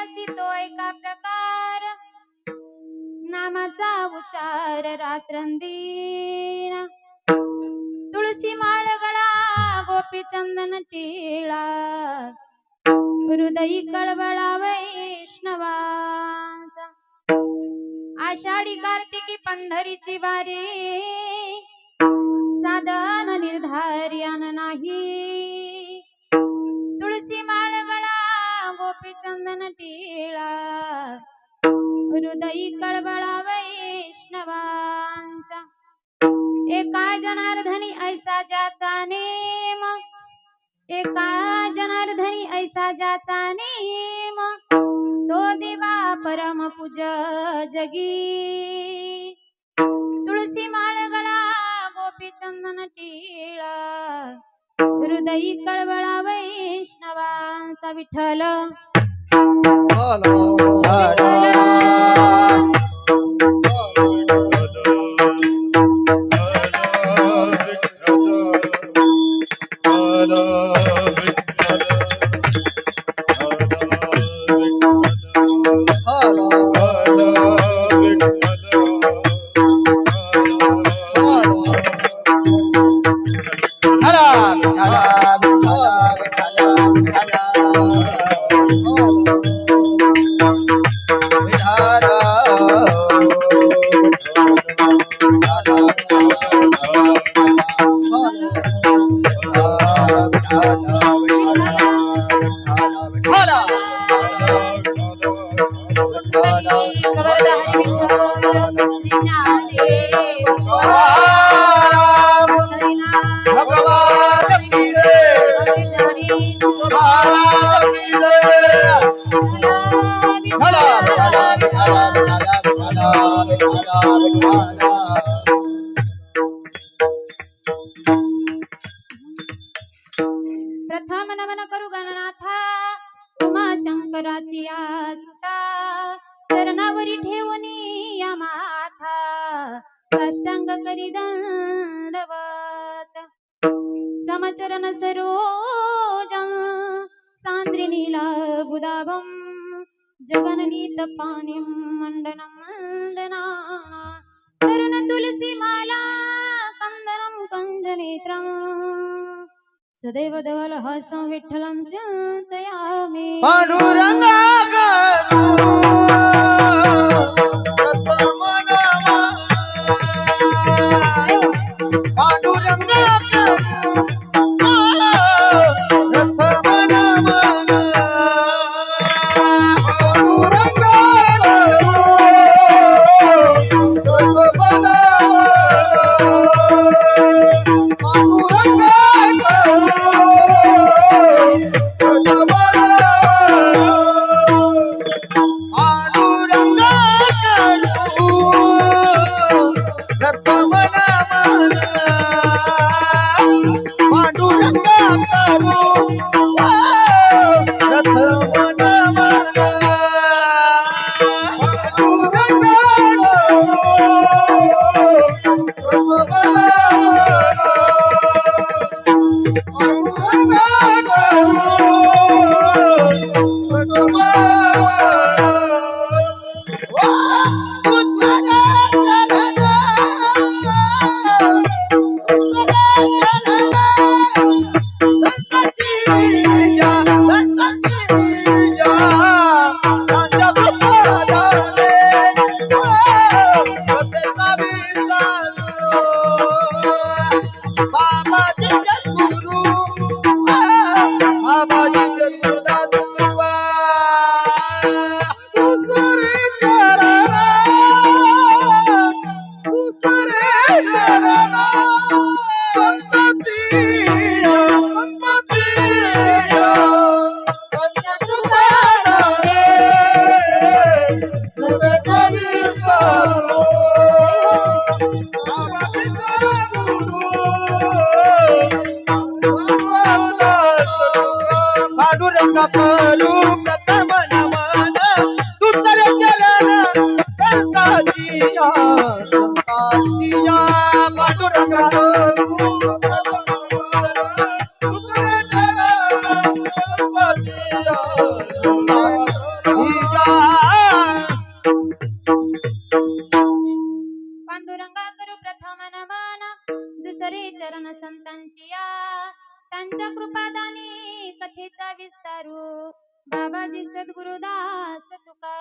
असी तो एका प्रकार नामाचा उच्चार रात्रंदिन तुळसी माळ गळा गोपी चंदन टिळा हृदयी कळवळा वैष्णवांचा आषाढी कार्तिकी पंढरीची वारी साधन निर्धार्यान नाही तुळसी माळ गळा गोपी चंदन टिळा हृदयी कळवळा वैष्णवांचा एका जनार्दनी ऐसा ज्याचा नेम एका जनार्दनी ऐसा ज्याचा नेम तो देवा परम पूज जगी तुळसी माळ गळा गोपी चंदन टिळा हृदयी कळवळा वैष्णवांचा विठ्ठल प्रथम नमन करू गणनाथा उमाशंकराची सुता चरणावरी ठेवणी या माथा साष्टांग करी दंडवत समचरण सरोजं सांद्रिनीला बुदाभं जगननीत पाणिं मंडनं मंडना तरुण तुलसी माला कंदनं कंजनेत्रं सदैव धवलहासं विठ्ठलं चिन्तयामि पांडुरंगा बाबाजी सद्गुरुदास तुका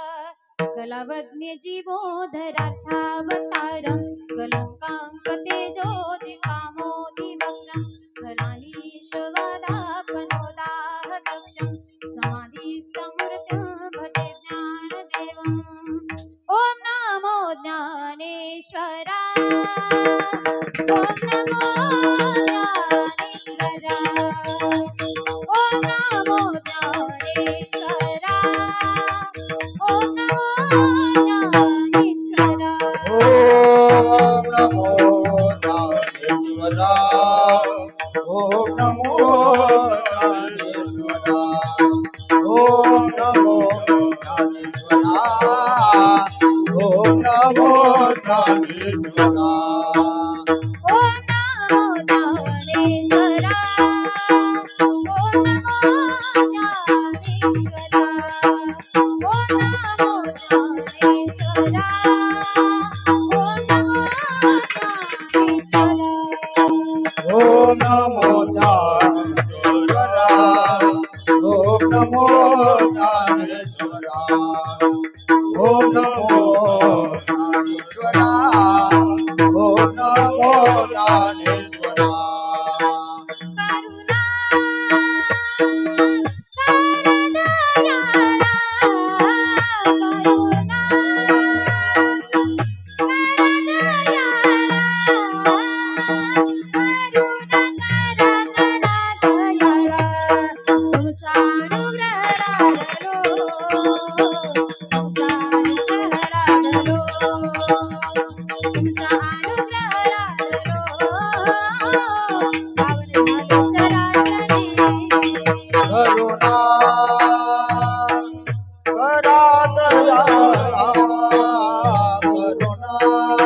कलावज्ञ जीवोधरार्थावतारं कलंकांक तेजोदिकामोदि वक्रं कलालीशवादापनोदाह दक्षं समाधिस्थमूर्तिं भजे ज्ञानदेवम् ॐ नमो ज्ञानेश्वराय ॐ नमो ज्ञानेश्वराय ॐ नमो ज्ञानेश्वराय ॐ नमो ज्ञानेश्वराय ओम नमो ज्ञानेश्वराय ओम नमो ज्ञानेश्वराय ओम नमो ज्ञानेश्वराय ओम नमो ज्ञानेश्वराय ॐ नमो ज्ञानेश्वराय ॐ नमो ज्ञानेश्वराय ॐ नमो ज्ञानेश्वराय ॐ नमो ज्ञानेश्वराय ओम नमो ज्ञानेश्वराय ओम नमो ज्ञानेश्वराय ओम नमो ज्ञानेश्वराय करुणा करा दयाळा करुणा करा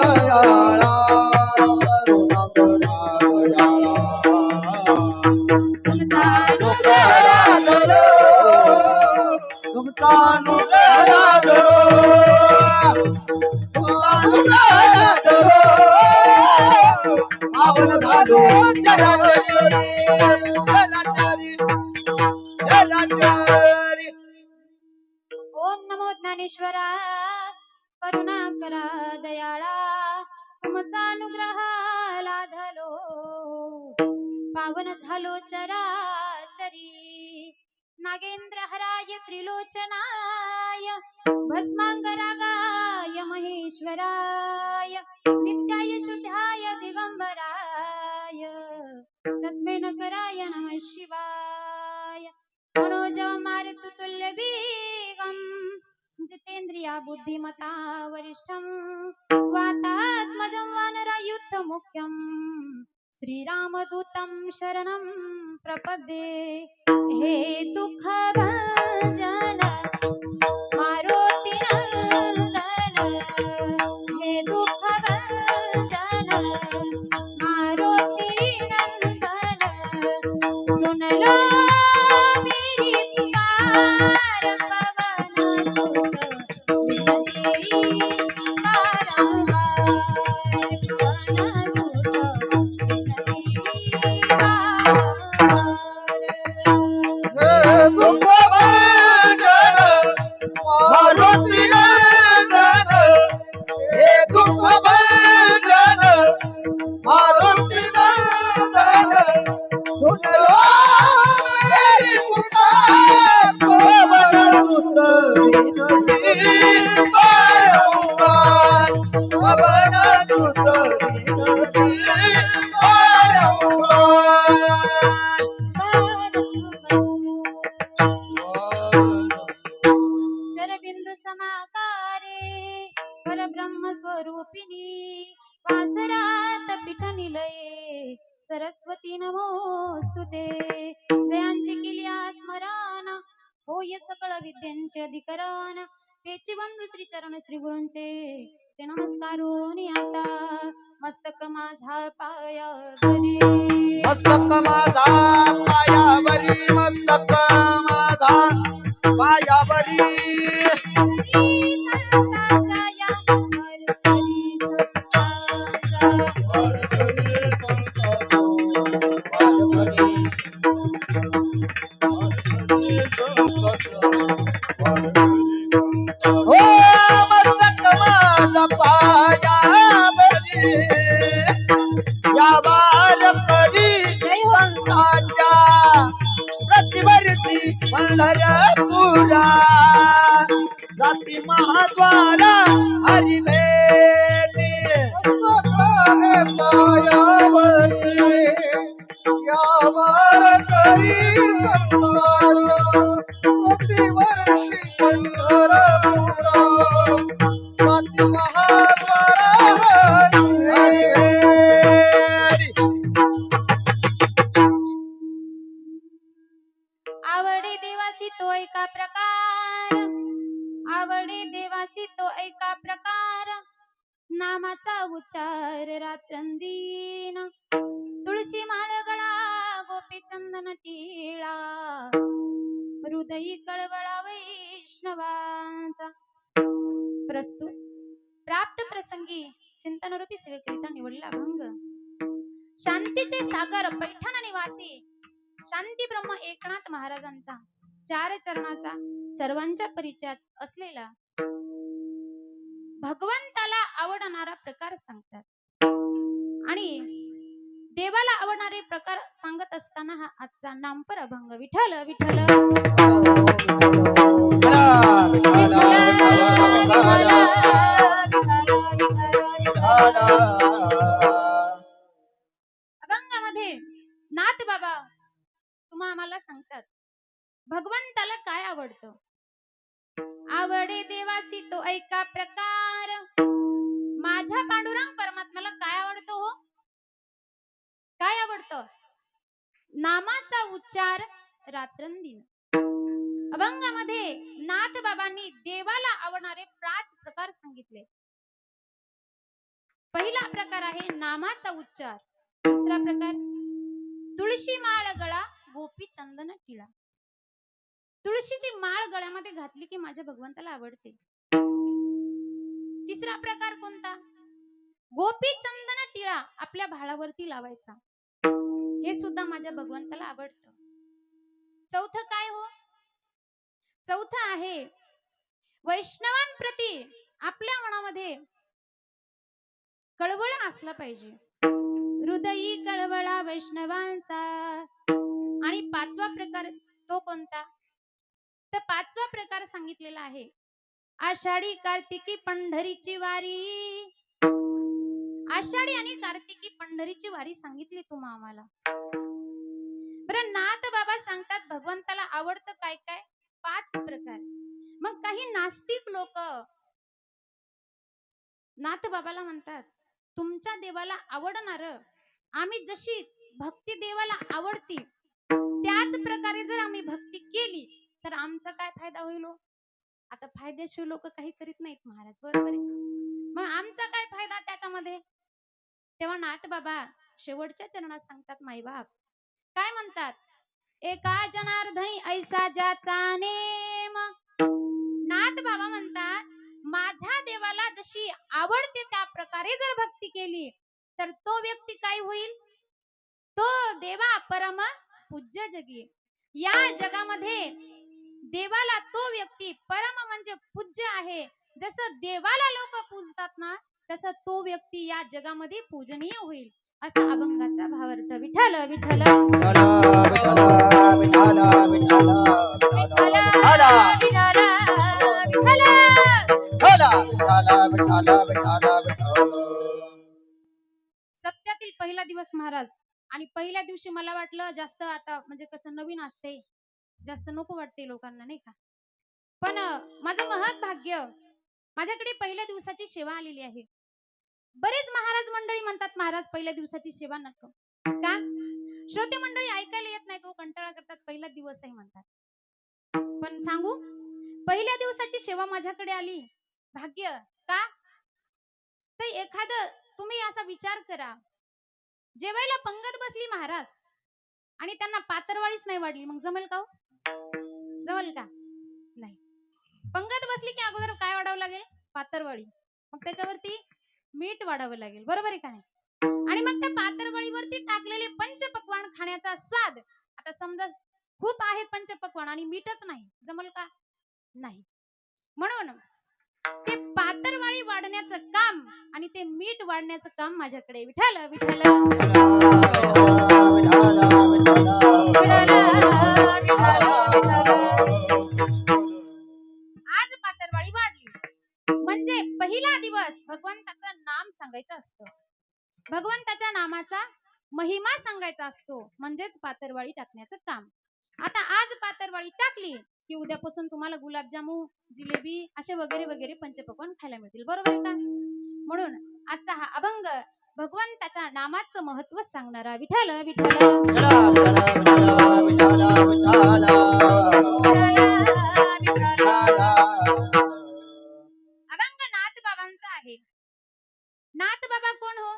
दयाळा करुणा करा दयाळा तुमचा अनुग्रह धरो तुमचा अनुग्रह धरो आपण झालो जलाचारी ओम नमो ज्ञानेश्वराय करुणा करा दयाळा तुमचा अनुग्रह लाधलो पावन झालो चराचरी नागेंद्र हराय त्रिलोचनाय भस्मांगरागाय महेश्वराय नित्याय शुद्धाय दिगंबराय तस्मै नकराय नमः शिवाय मनोज मारुतुल्य वेगं जितेन्द्रिया बुद्धिमता वरिष्ठं वातात्मजं वानरायुद्धमुख्यं श्रीरामदूतं शरणं प्रपद्ये हे दुःखभंजन मारुती नंदन हे दुःखभंजन मारुती नंदन सुन लो मेरी पुकार पवन सुत विनती बारंबार पवन सुत विनती बारंबार दुःख भंजन मारुती नंदन हे दुःख भंजन मारुती नंदन सुनलो मेरी पुकार पवन सुत विनती बारंबार पवन सुत विनती शरबिंदु समाकारे परब्रह्म स्वरूपिणी वासरात पीठ निलये सरस्वती नमोस्तुते जयांची केली स्मरण होय सकळ विद्यांचे अधिकरण तेची बंधू श्री चरण श्री गुरूंचे ते नमस्कारोनी आता मस्तक माझा पायावरी मस्तक माझा पायावरी मस्तक माझा पायावरी हो मस्तक माझा पायावरी या बार करी पंथाच्या प्रतिवर्ती पंढरपुरा जाती महाद्वारा हरी भेटी पायावरी या बार करी संताच्या प्रतिवर्षी पंढरपुरा जाती महाद्वारा हरी भेटी आवडे देवासी तो एका प्रकार, आवडे देवासी तो एका प्रकार, नामाचा उच्चार रात्रंदिन, तुळशी माळ गळा गोपी चंदन टिळा, हृदयी कळवळा वैष्णवांचा. प्रस्तुत प्राप्त प्रसंगी चिंतनरूपी सेवेकरिता निवडला अभंग. शांतीचे सागर पैठण निवासी शांती ब्रह्म एकनाथ महाराजांचा 4 चरणाचा सर्वांच्या परिचयात असलेला भगवंताला आवडणारा प्रकार सांगतात. आणि देवाला आवडणारे प्रकार सांगत असताना हा आजचा नामपर अभंग. विठ्ठल विठ्ठल अभंगामध्ये नाथ बाबा तुम्हा आम्हाला सांगतात भगवंताला काय आवडतं. आवडे देवासी तो ऐका प्रकार, माझ्या पांडुरंग परमात्म्याला काय आवडतं हो, काय आवडतं? नामाचा उच्चार रात्रंदिन. अभंगामध्ये नाथ बाबांनी देवाला आवडणारे 5 प्रकार सांगितले. पहिला प्रकार आहे नामाचा उच्चार. दुसरा प्रकार तुळशी माळ गळा गोपी चंदन टिळा. तुळशीची माळ गळ्यामध्ये घातली की माझ्या भगवंताला आवडते. तिसरा प्रकार कोणता? गोपी चंदन टिळा आपल्या भाळावरती लावायचा, हे सुद्धा माझ्या भगवंताला आवडतं. चौथं काय हो? चौथं आहे वैष्णवांप्रती आपल्या मनामध्ये कळवळ असला पाहिजे, हृदयी कळवळा वैष्णवांचा. आणि 5वा प्रकार तो कोणता? तर 5वा प्रकार सांगितलेला आहे आषाढी कार्तिकी पंढरीची वारी. आषाढी आणि कार्तिकी पंढरीची वारी सांगितली तुम्हा आम्हाला. बरं नाथ बाबा सांगतात भगवंताला आवडतं काय काय? 5 प्रकार. मग काही नास्तिक लोक नाथ बाबाला म्हणतात तुमच्या देवाला आवडणार, आम्ही जशी भक्ती देवाला आवडती त्याच प्रकारे जर आम्ही भक्ती केली तर आमचा काय फायदा होईल हो? आता फायदेशीर लोक काही करीत नाहीत महाराज, बरोबर आहे. मग आमचा काय फायदा त्याच्यामध्ये? तेव्हा नाथ बाबा शेवटच्या चरणात सांगतात माईबाप काय म्हणतात, एका जनार्दनी ऐसा ज्याचा नेम. नाथ बाबा म्हणतात माझ्या देवाला जशी आवडते त्या प्रकारे जर भक्ती केली तर तो व्यक्ती काय होईल? तो देवा परम पूज्य जगी. या जगामध्ये देवाला तो व्यक्ती परम म्हणजे पूज्य आहे. जसं देवाला लोक पूजतात ना तसं तो व्यक्ती या जगामध्ये पूजनीय होईल, असा अभंगाचा भावार्थ. विठ्ठल विठ्ठल सप्त्यातील पहिला दिवस महाराज. आणि पहिल्या दिवशी मला वाटलं जास्त आता म्हणजे कसं नवीन असते जास्त नको वाटते लोकांना नाही का. पण माझं महत् भाग्य माझ्याकडे पहिल्या दिवसाची सेवा आलेली आहे. बरेच महाराज मंडळी म्हणतात महाराज पहिल्या दिवसाची सेवा नको का. श्रोते मंडळी ऐकायला येत नाही, तो कंटाळा करतात, पहिला दिवस आहे म्हणतात. पण सांगू पहिल्या दिवसाची सेवा माझ्याकडे आली भाग्य का. तर एखादं तुम्ही असा विचार करा, जेवायला पंगत बसली महाराज आणि त्यांना पातरवाळीच नाही वाढली, मग जमेल का हो? जमेल का? नाही. पंगत बसली की अगोदर काय वाढावं लागेल? पातरवाळी. मग त्याच्यावरती मीठ वाढावं लागेल, बरोबर आहे का नाही? आणि मग त्या पातरवळीवरती टाकलेले पंचपक्वान्न खाण्याचा स्वाद. आता समजा खूप आहेत पंचपक्वान आणि मीठच नाही, जमल का? नाही. म्हणून ते पातरवाळी वाढण्याचं काम आणि ते मीठ वाढण्याचं काम माझ्याकडे आहे. विठ्ठल विठ्ठल आज पातरवाळी वाढली म्हणजे पहिला दिवस भगवंताचं नाम सांगायचं असतं, भगवंताच्या नामाचा महिमा सांगायचा असतो, म्हणजेच पातरवाळी टाकण्याचं काम. आता आज पातरवाळी टाकली की उद्यापासून तुम्हाला गुलाबजामू, जिलेबी असे वगैरे वगैरे पंचपक्वान्न खायला मिळतील, बरोबर आहे का? म्हणून आजचा हा अभंग भगवंताच्या नामाचं महत्व सांगणारा. विठ्ठल विठ्ठल अभंग नाथबाबांचा आहे. नाथबाबा कोण हो?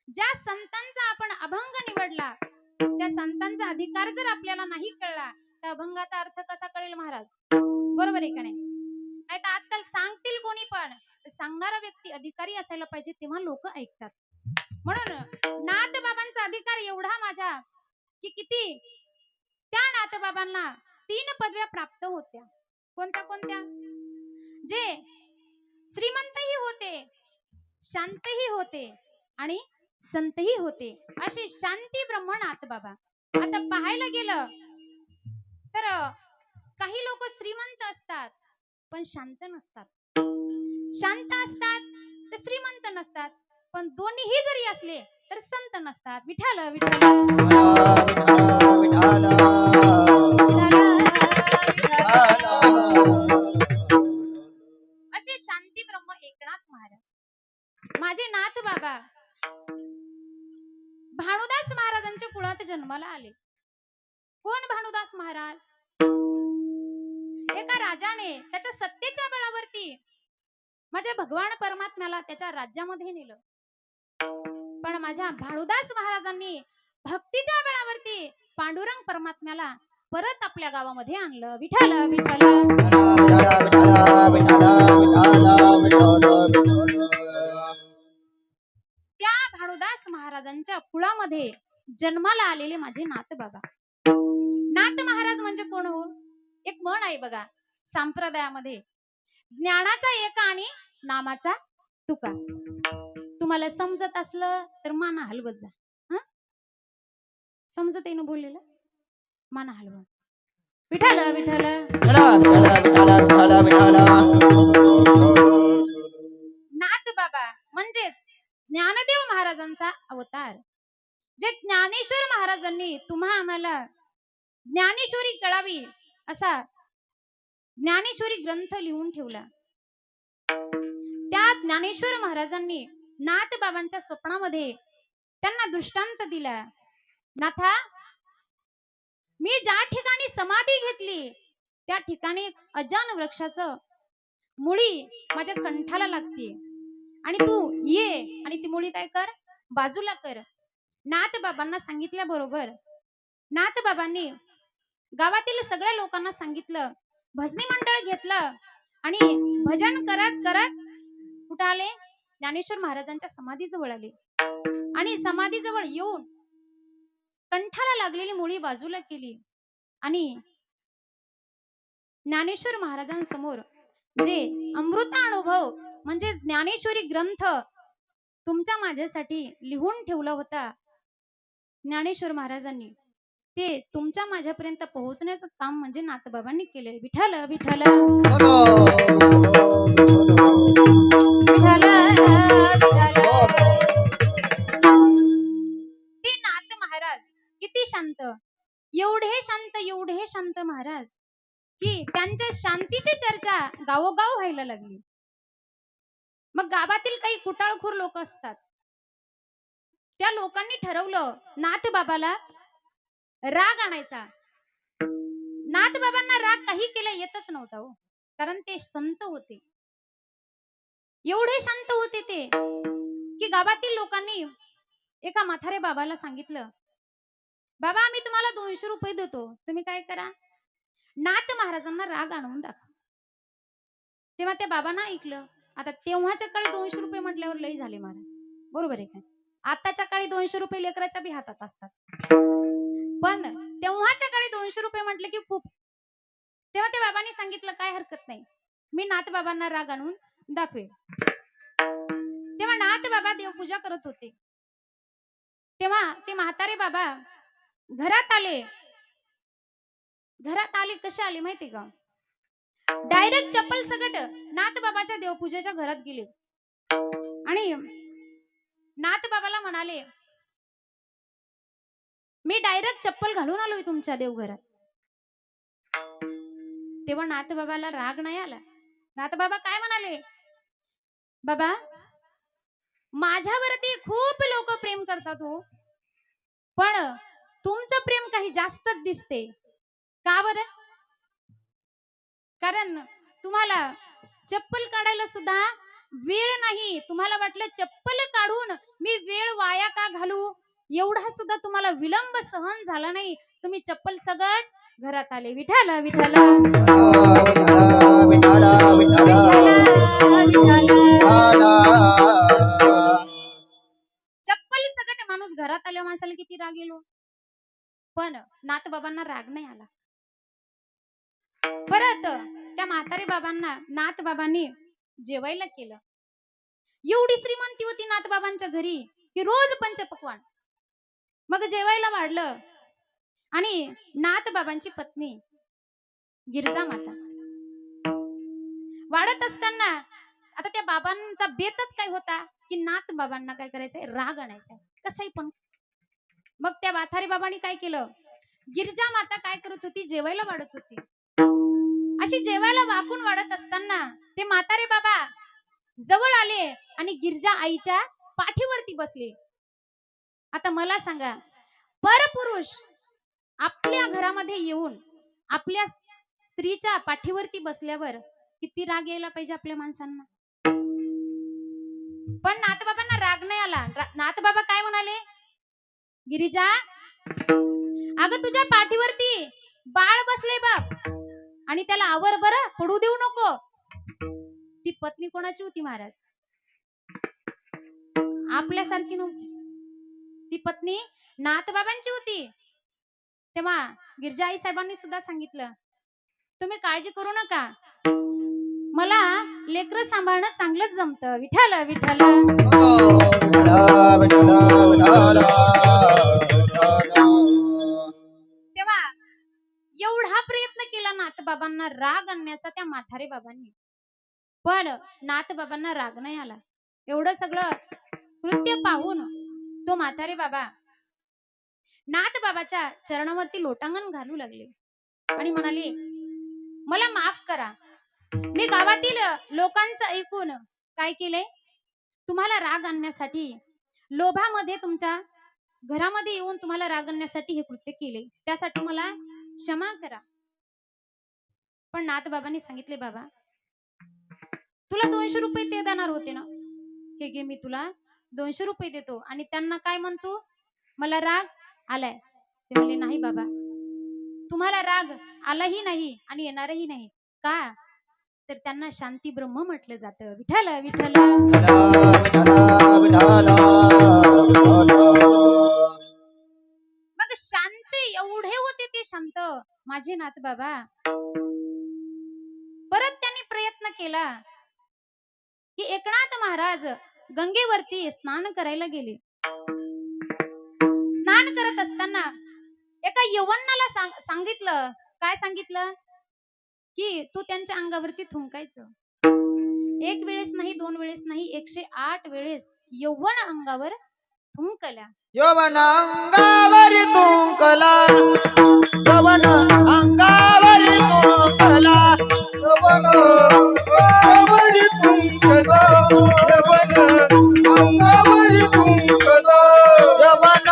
ज्या संतांचा आपण अभंग निवडला त्या संतांचा अधिकार जर आपल्याला नाही कळला तर अभंगाचा अर्थ कसा कळेल महाराज? बरोबर आहे का नाही? नाही तर आजकाल सांगतील कोणी पण, सांगणारा व्यक्ती अधिकारी असायला पाहिजे, तेव्हा लोक ऐकतात. म्हणून नाथबाबांचा अधिकार एवढा माझ्या की किती, त्या नाथबाबांना 3 पदव्या प्राप्त होत्या. कोणत्या कोणत्या? जे श्रीमंतही होते, शांतही होते आणि संतही होते, असे शांती ब्रह्म नाथबाबा. आता पाहायला गेलं तर काही लोक श्रीमंत असतात पण शांत नसतात, शांत असतात तर श्रीमंत नसतात, पण दोन्हीही जरी असले तर संत नसतात. विठ्ठल विठ्ठल असे शांती ब्रह्म एकनाथ महाराज माझे नाथ बाबा भानुदास महाराजांच्या कुळात जन्माला आले. कोण भानुदास महाराज? एका राजाने त्याच्या सत्तेच्या बळावरती माझ्या भगवान परमात्म्याला त्याच्या राज्यामध्ये नेलं, पण माझ्या भानुदास महाराजांनी भक्तीच्या बळावरती पांडुरंग परमात्म्याला परत आपल्या गावामध्ये आणलं. विठ्ठल विठ्ठल त्या भानुदास महाराजांच्या कुळामध्ये जन्माला आलेले माझे नाथ बाबा. नाथ महाराज म्हणजे कोण हो? एक म्हण आहे बघा संप्रदायामध्ये, ज्ञानाचा एक आणि नामाचा तुका. तुम्हाला समजत असलं तर माना हलवत जा. समजत आहे ना बोललेलं? माना हलवा. विठ्ठल विठ्ठल नाथ बाबा म्हणजेच ज्ञानदेव महाराजांचा अवतार. जे ज्ञानेश्वर महाराजांनी तुम्हा आम्हाला ज्ञानेश्वरी कळावी असा ज्ञानेश्वरी ग्रंथ लिहून ठेवला. त्या ज्ञानेश्वर महाराजांनी नाथ बाबांच्या स्वप्नामध्ये त्यांना दृष्टांत दिला. नाथा, मी ज्या ठिकाणी समाधी घेतली त्या ठिकाणी अजान वृक्षाचं मुळी माझ्या कंठाला लागते आणि तू ये आणि ती मुळी काय कर, बाजूला कर. नाथ बाबांना सांगितल्याबरोबर नाथ बाबांनी गावातील सगळ्या लोकांना सांगितलं, भजनी मंडळ घेतलं आणि भजन करत करत कुठं आले? ज्ञानेश्वर महाराजांच्या समाधीजवळ आले आणि समाधीजवळ येऊन कंठाला लागलेली मुळी बाजूला केली आणि ज्ञानेश्वर महाराजांसमोर जे अमृतानुभव म्हणजे ज्ञानेश्वरी ग्रंथ तुमच्या माझ्यासाठी लिहून ठेवला होता ज्ञानेश्वर महाराजांनी, ते तुमच्या माझ्यापर्यंत पोहोचण्याचं काम म्हणजे नाथबाबांनी केले. विठ्ठल विठ्ठल ते नाथ महाराज किती शांत, एवढे शांत महाराज की त्यांच्या शांतीची चर्चा गावोगाव व्हायला लागली. मग गावातील काही कुटाळखोर लोक असतात, त्या लोकांनी ठरवलं नाथ बाबाला राग आणायचा. नाथ बाबांना राग काही केला येतच नव्हता हो, कारण ते संत होते, एवढे शांत होते ते की गावातील लोकांनी एका म्हातारे बाबाला सांगितलं, बाबा आम्ही तुम्हाला 200 रुपये देतो, तुम्ही काय करा, नाथ महाराजांना राग आणून दाखवा. तेव्हा त्या बाबांना ऐकलं. आता तेव्हाच्या काळी 200 रुपये म्हटल्यावर लई झाले महाराज, बरोबर आहे का? आताच्या काळी 200 रुपये लेकराच्या बी हातात असतात, पण तेव्हाच्या काळी 200 रुपये म्हटले की खूप. तेव्हा त्या बाबांनी सांगितलं काय हरकत नाही, मी नाथ बाबांना राग आणून दाखवेन. तेव्हा नाथ बाबा देवपूजा करत होते. तेव्हा ते म्हातारे बाबा घरात आले. घरात आले कसे आले माहिती का? डायरेक्ट चप्पल सकट नाथ बाबाच्या देवपूजेच्या घरात गेले आणि नाथ बाबाला म्हणाले, मी डायरेक्ट चप्पल घालून आलोय तुमच्या देवघरात. तेव्हा नाथ बाबाला राग नाही आला. नाथ बाबा काय म्हणाले, बाबा माझ्यावरती खूप लोक प्रेम करतात हो, पण तुमचं प्रेम काही जास्तच दिसते. का बरं? कारण तुम्हाला चप्पल काढायला सुद्धा वेळ नाही. तुम्हाला वाटलं चप्पल काढून मी वेळ वाया का घालू, एवढा सुद्धा तुम्हाला विलंब सहन झाला नाही. तुम्ही चप्पल सगट घरात आले. विठ्ठल विठ्ठल विठ्ठल चप्पल सगट माणूस घरात आल्या माणसाला किती राग येलो, पण नाथ बाबांना राग नाही आला. परत त्या म्हातारे बाबांना नाथ बाबांनी जेवायला केलं. एवढी श्रीमंती होती नाथ बाबांच्या घरी की रोज पंचपक्वान. मग जेवायला वाढलं आणि नाथ बाबांची पत्नी गिरजा माता वाढत असताना आता त्या बाबांचा बेतच काय होता की नाथ बाबांना काय करायचंय, राग आणायचा कसंही पण. मग त्या म्हातारे बाबांनी काय केलं, गिरजा माता काय करत होती, जेवायला वाढत होती. अशी जेवायला वाकून वाढत असताना ते म्हातारे बाबा जवळ आले आणि गिरजा आईच्या पाठीवरती बसले. आता मला सांगा, परपुरुष आपल्या घरामध्ये येऊन आपल्या स्त्रीच्या पाठीवरती बसल्यावर किती राग यायला पाहिजे आपल्या माणसांना. पण नाथबाबांना राग नाही आला. नाथबाबा काय म्हणाले, गिरिजा अगं तुझ्या पाठीवरती बाळ बसले बघ आणि त्याला आवर बरं, पडू देऊ नको. ती पत्नी कोणाची होती महाराज? आपल्यासारखी नव्हती. ती पत्नी नाथबाबांची होती. तेव्हा गिरजा आई साहेबांनी सुद्धा सांगितलं, तुम्ही काळजी करू नका, मला लेकरं सांभाळणं चांगलंच जमतं. विठ्ठल विठ्ठल तेव्हा एवढा प्रयत्न केला नाथबाबांना राग आणण्याचा त्या म्हातारे बाबांनी, पण नाथबाबांना राग नाही आला. एवढं सगळं कृत्य पाहून तो म्हातारे बाबा नाथबाबाच्या चरणावरती लोटांगण घालू लागले आणि म्हणाले, मला माफ करा, मी गावातील लोकांचं ऐकून काय केलंय, तुम्हाला राग आणण्यासाठी, लोभामध्ये तुमच्या घरामध्ये येऊन तुम्हाला राग आणण्यासाठी हे कृत्य केले, त्यासाठी मला क्षमा करा. पण नाथबाबांनी सांगितले, बाबा तुला 200 रुपये ते देणार होते ना, हे घे मी तुला 200 रुपये देतो. आणि त्यांना काय म्हणतो, मला राग आलाय. ते म्हणले, नाही बाबा, तुम्हाला राग आलाही नाही आणि येणारही नाही. का तर त्यांना शांती ब्रह्म म्हटलं जातं. विठ्ठल विठ्ठल मग शांत एवढे होते ते शांत माझे नाथ बाबा. परत त्यांनी प्रयत्न केला की एकनाथ महाराज गंगेवरती स्नान करायला गेले. स्नान करत असताना एका यवनाला सांगितलं, काय सांगितलं, की तू त्यांच्या अंगावरती थुंकायचं. एक वेळेस नाही, दोन वेळेस नाही, 108 वेळेस यवन अंगावर थुंकल्या. यवन अंगावरी तुंकला, यवन अंगावरी तुंकला, यवन अंगावरी तुंकला, यवन अंगावरी तुंकला, यवन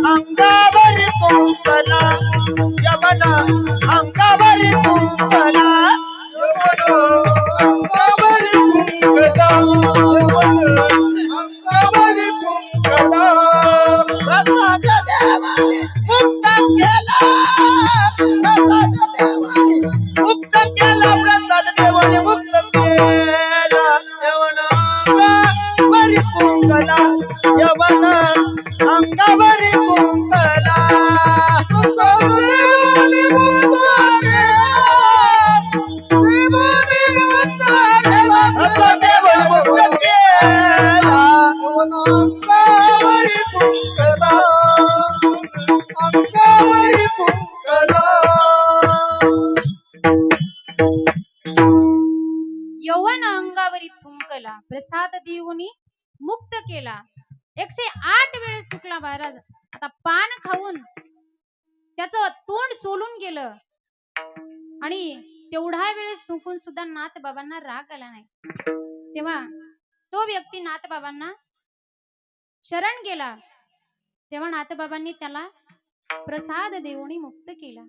अंगावरी तुंकला, यवन अंगावरी तुंकला, यवन अंगावरी तुंकला, यवन अंगावरी तुंकला. रथाच्या देवाने मुक्त केला, रथाच्या देवाने मुक्त केला, व्रताच्या देवाने मुक्त केला. यवन अंगावरी तुंकला, यवन अंगावरी तुंकला. केला. 108 वेळेस थुकला महाराज. आता पान खाऊन त्याचं तोंड सोलून गेलं आणि तेवढ्या वेळेस थुंकून सुद्धा नाथबाबांना राग आला नाही. तेव्हा तो व्यक्ती नाथबाबांना शरण गेला. तेव्हा नाथबाबांनी त्याला प्रसाद देऊन मुक्त केला.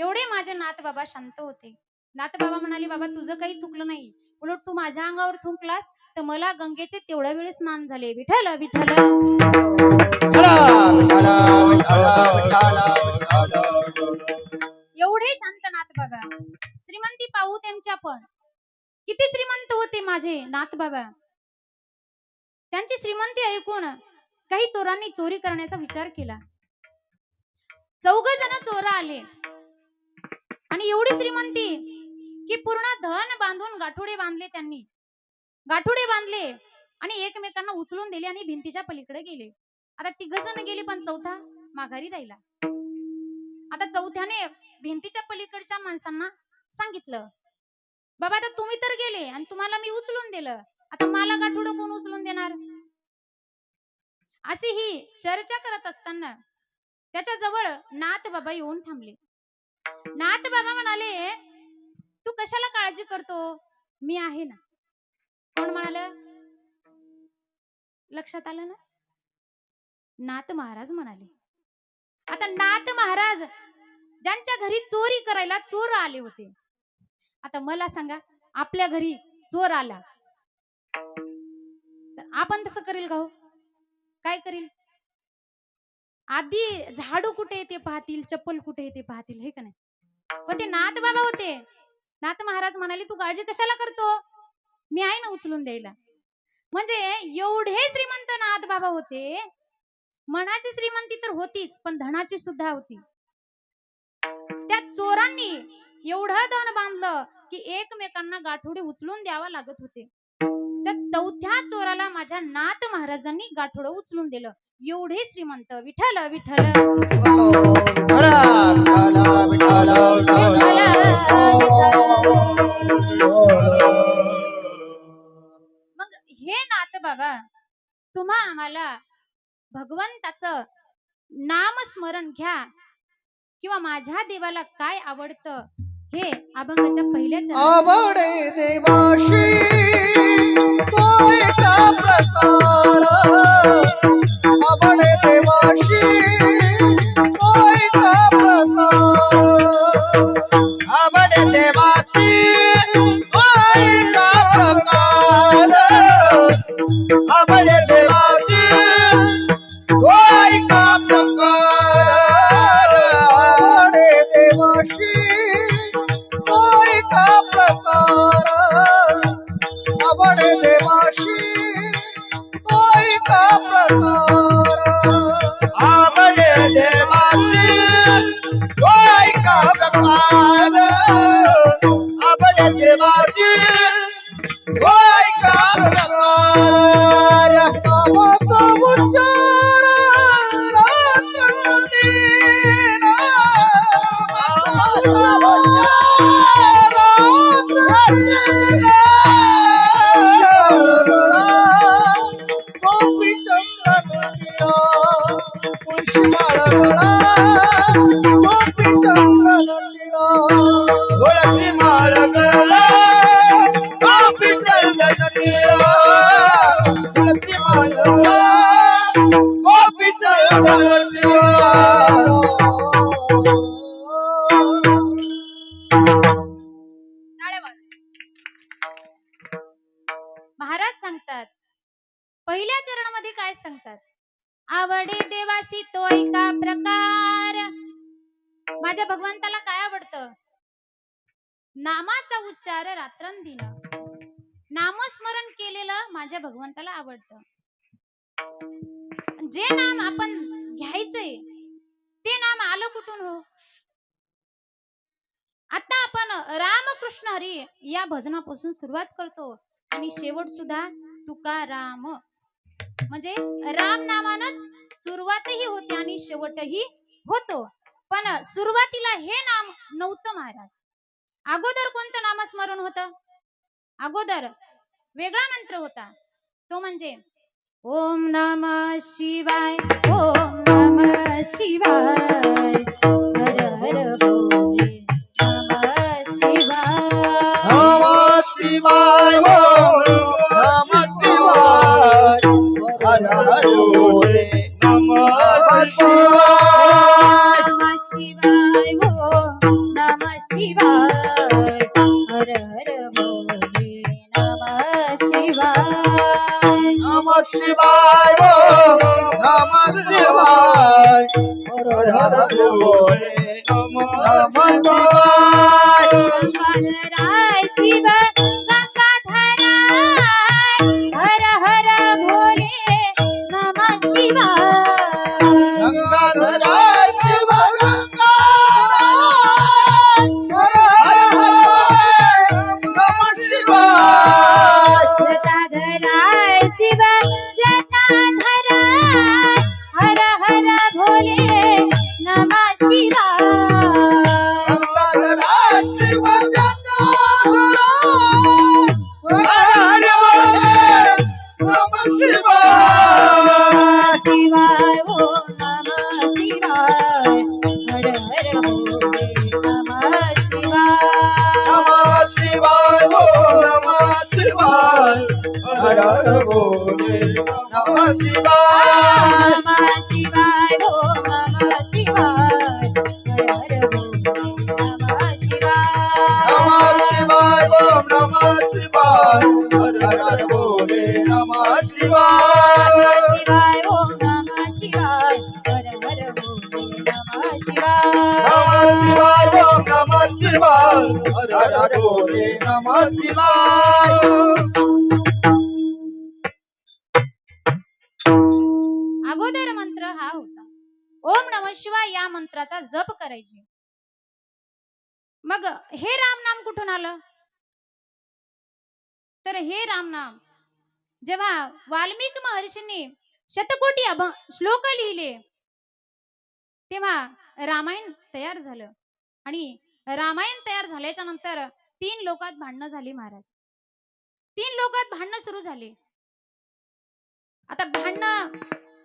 एवढे माझे नाथबाबा शांत होते. नाथबाबा म्हणाले, बाबा तुझं काही चुकलं नाही, उलट तू माझ्या अंगावर थुंकलास तर मला गंगेचे तेवढ्या वेळेस स्नान झाले. विठ्ठल विठ्ठल. एवढे शांत नाथबाबा. श्रीमंती पाहू त्यांच्या पण. किती श्रीमंत होते माझे नाथबाबा. त्यांची श्रीमंती ऐकून काही चोरांनी चोरी करण्याचा विचार केला. 4 जण चोर आले आणि एवढी श्रीमंती की पूर्ण धन बांधून गाठोडे बांधले. त्यांनी गाठोडे बांधले आणि एकमेकांना उचलून दिले आणि भिंतीच्या पलीकडे गेले. आता 3 जण गेले पण चौथा माघारी राहिला. आता चौथ्याने भिंतीच्या पलीकडच्या माणसांना सांगितलं, बाबा आता तुम्ही तर गेले आणि तुम्हाला मी उचलून दिलं, आता मला गाठोडं कोण उचलून देणार? अशी ही चर्चा करत असताना त्याच्या जवळ नाथबाबा येऊन थांबले. नाथबाबा म्हणाले, तू कशाला काळजी करतो, मी आहे ना. कोण म्हणालं? लक्षात आलं ना? नाथ महाराज म्हणाले. आता नाथ महाराज ज्यांच्या घरी चोरी करायला चोर आले होते, आता मला सांगा आपल्या घरी चोर आला तर आपण तसं करील का हो? काय करील? आधी झाडू कुठे ते पाहतील, चप्पल कुठे ते पाहतील, हे का नाही? पण ते नाथ बाबा होते. नाथ महाराज म्हणाले, तू काळजी कशाला करतो, मी आहे ना उचलून द्यायला. म्हणजे एवढे श्रीमंत नाथ बाबा होते. मनाची श्रीमंती तर होतीच पण धनाची सुद्धा होती. त्या चोरांनी एवढं धन बांधलं की एकमेकांना गाठोडे उचलून द्यावा लागत होते. त्या चौथ्या चोराला माझ्या नाथ महाराजांनी गाठोडं उचलून दिलं. एवढे श्रीमंत. विठ्ठल विठ्ठल. मग हे नाथ बाबा, तुम्हा आम्हाला भगवंताचं नामस्मरण घ्या किंवा माझ्या देवाला काय आवडतं हे अभंगाच्या पहिल्या चरणात आवडे देवाशी तो एका प्रकार, आवडे देवाशी तो एका प्रकार, आवडे देवाची तो एका प्रकार, आवडे देवाची तो एका प्रकार, आवडे देवाशी तो एका प्रकार, आवडे देवाशी तो एका प्रकार, आवडे देवाशी तो एका प्रकार, आवडे देवाशी तो एका प्रकार, नामाचा उच्चार रात्रंदिन, नामाचा उच्चार रात्रंदिन, शरणगळा गोपी चंद्रनंदिना, मुळशी माळगळा गोपी चंद्रनंदिना, तुळशी माळगळा गोपी चंद्रनंदिना, तुळशी माळगळा गोपी चंद्रनंदिना. टाळ्या वाजवा. महाराज सांगतात पहिल्या चरणामध्ये काय सांगतात? आवडे देवासी तो एका प्रकार. माझ्या भगवंताला काय आवडतं? नामाचा उच्चार रात्रंदिन. नामस्मरण केलेलं माझ्या भगवंताला आवडतं. जे नाम आपण घ्यायचंय ते नाम आलं कुठून हो? आता आपण रामकृष्ण हरी या भजनापासून सुरुवात करतो आणि शेवट सुद्धा तुकाराम, म्हणजे राम नामानच सुरुवातही होते आणि शेवटही होतो. पण सुरुवातीला हे नाम नव्हतं महाराज. अगोदर कोणतं नामस्मरण होतं? अगोदर वेगळा मंत्र होता. तो म्हणजे ओम नमः शिवाय, ओम नमः शिवाय, हर हर भोले नमः शिवाय. नमः शिवाय ओम नमः शिवाय हर हर भोले नमः शिवाय. नमः शिवाय, ओम नमः शिवाय, हर हर भोले नमः शिवाय. नमः शिवाय ओम नमः शिवाय हर हर भोले नमः शिवाय. गंगाधराय शिव गंगाधराय, हर हर भोले नमः शिवाय. गंगाधराय शिव गंगाधराय हर हर भोले नमः शिवाय. जटाधराय शिव जटाधराय, हर हर भोले नमः शिवाय. गंगाधराय शिव गंगाधराय हर हर भोले नमः शिवाय. शिवाय, ओम नमः शिवाय, हर हर भोले नमः शिवाय. नमः शिवाय ओम नमः शिवाय हर हर भोले नमः शिवाय. नमः शिवाय, ओम नमः शिवाय, हर हर भोले नमः शिवाय. नमः शिवाय ओम नमः शिवाय हर हर भोले नमः शिवाय. शिवाय, ओम नमः शिवाय, हर हर भोले नमः शिवाय. नमः शिवाय ओम नमः शिवाय हर हर भोले नमः शिवाय. अगोदर मंत्र हा होता ओम नमः शिवाय. या मंत्राचा जप करायचे. मग हे राम नाम कुठून आलं? तर हे राम नाम जेव्हा वाल्मिकी महर्षींनी शतकोटी श्लोक लिहिले, तेव्हा रामायण तयार झालं. आणि रामायण तयार झाल्याच्या नंतर 3 लोकात भांडणं झाली महाराज. 3 लोकात भांडणं सुरू झाली. आता भांडणं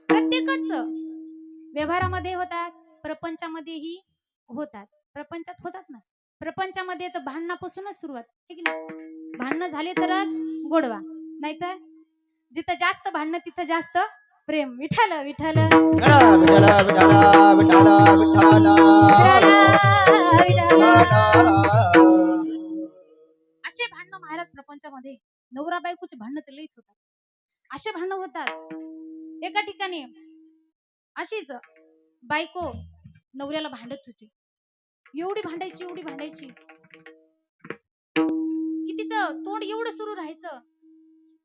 प्रत्येकच व्यवहारामध्ये होतात, प्रपंचामध्येही होतात. प्रपंचात होतात ना. प्रपंचामध्ये तर भांडणापासूनच सुरुवात आहे की नाही? भांडणं झाले तरच गोडवा, नाहीतर जिथं जास्त भांडणं तिथं जास्त प्रेम. विठ्ठल विठ्ठल विठ्ठला विठ्ठला विठ्ठला विठ्ठला विठ्ठला. असे भांडणं महाराज प्रपंचामध्ये. नवरा बायकोचे भांडणं तर लईच होतात. असे भांडणं होतात. एका ठिकाणी अशीच बायको नवऱ्याला भांडत होती. एवढी भांडायची एवढी भांडायची की तिचं तोंड एवढं सुरू राहायचं.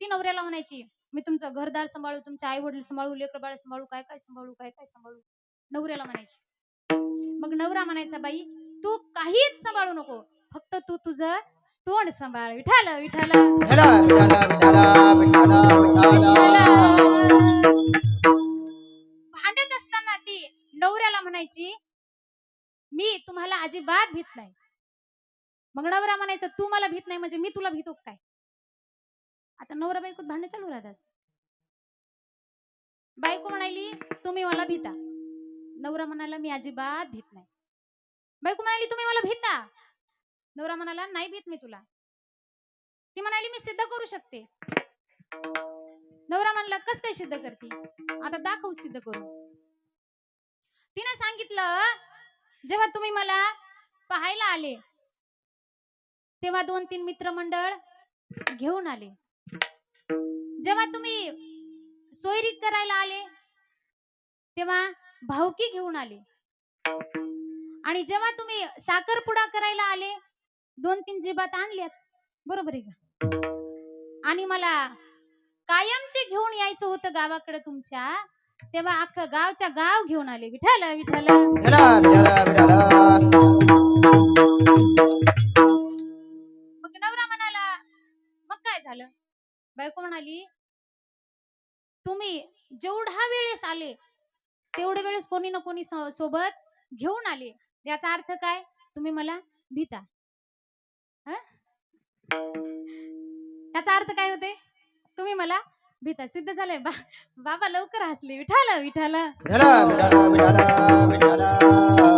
ती नवऱ्याला म्हणायची, मी तुमचं घरदार सांभाळू, तुमचे आई वडील सांभाळू, लेकरं बाळ सांभाळू, काय काय सांभाळू, काय काय सांभाळू. नवऱ्याला म्हणायची. मग नवरा म्हणायचा, बाई तू काहीच सांभाळू नको, फक्त तू तुझं तोंड सांभाळ. विठ्ठल विठ्ठल विठ्ठला विठ्ठला विठ्ठला विठ्ठला विठ्ठला. भांडत असताना ती नवऱ्याला म्हणायची, मी तुम्हाला अजिबात भीत नाही. मग नवरा म्हणायचा, तू मला भीत नाही म्हणजे मी तुला भीतो काय? आता नवरा बायकोत भांडण चालू राहतात. बायको म्हणाली, तुम्ही मला भीता. नवरा म्हणाला, मी अजिबात भीत नाही. बायको म्हणाली, तुम्ही मला भीता. नवरा म्हणाला, नाही भीत मी तुला. ती म्हणाली, मी सिद्ध करू शकते. नवरा म्हणला, कस काय सिद्ध करते? आता दाखव सिद्ध करू. तिने सांगितलं, जेव्हा तुम्ही मला पाहायला आले तेव्हा 2-3 मित्रमंडळ घेऊन आले. जेव्हा तुम्ही सोयरीक करायला आले तेव्हा भावकी घेऊन आले. आणि जेव्हा तुम्ही साखरपुडा करायला आले 2-3 जिबात आणल्याच. बरोबर आहे का? आणि मला कायमचे घेऊन यायचं होतं गावाकडे तुमच्या, तेव्हा अख्खं गावच्या गाव घेऊन आले. विठ्ठल विठ्ठल विठ्ठला विठ्ठला विठ्ठला. मग नवरा म्हणाला, मग काय झालं? बायको म्हणाली, तुम्ही जेवढा वेळेस आले तेवढ्या वेळेस कोणी ना कोणी सोबत घेऊन आले. याचा अर्थ काय? तुम्ही मला भीता. याचा अर्थ काय होते? तुम्ही मला भीता सिद्ध झाले बाबा लवकर हसले. विठाला विठाला विठ्ठला विठ्ठला विठ्ठला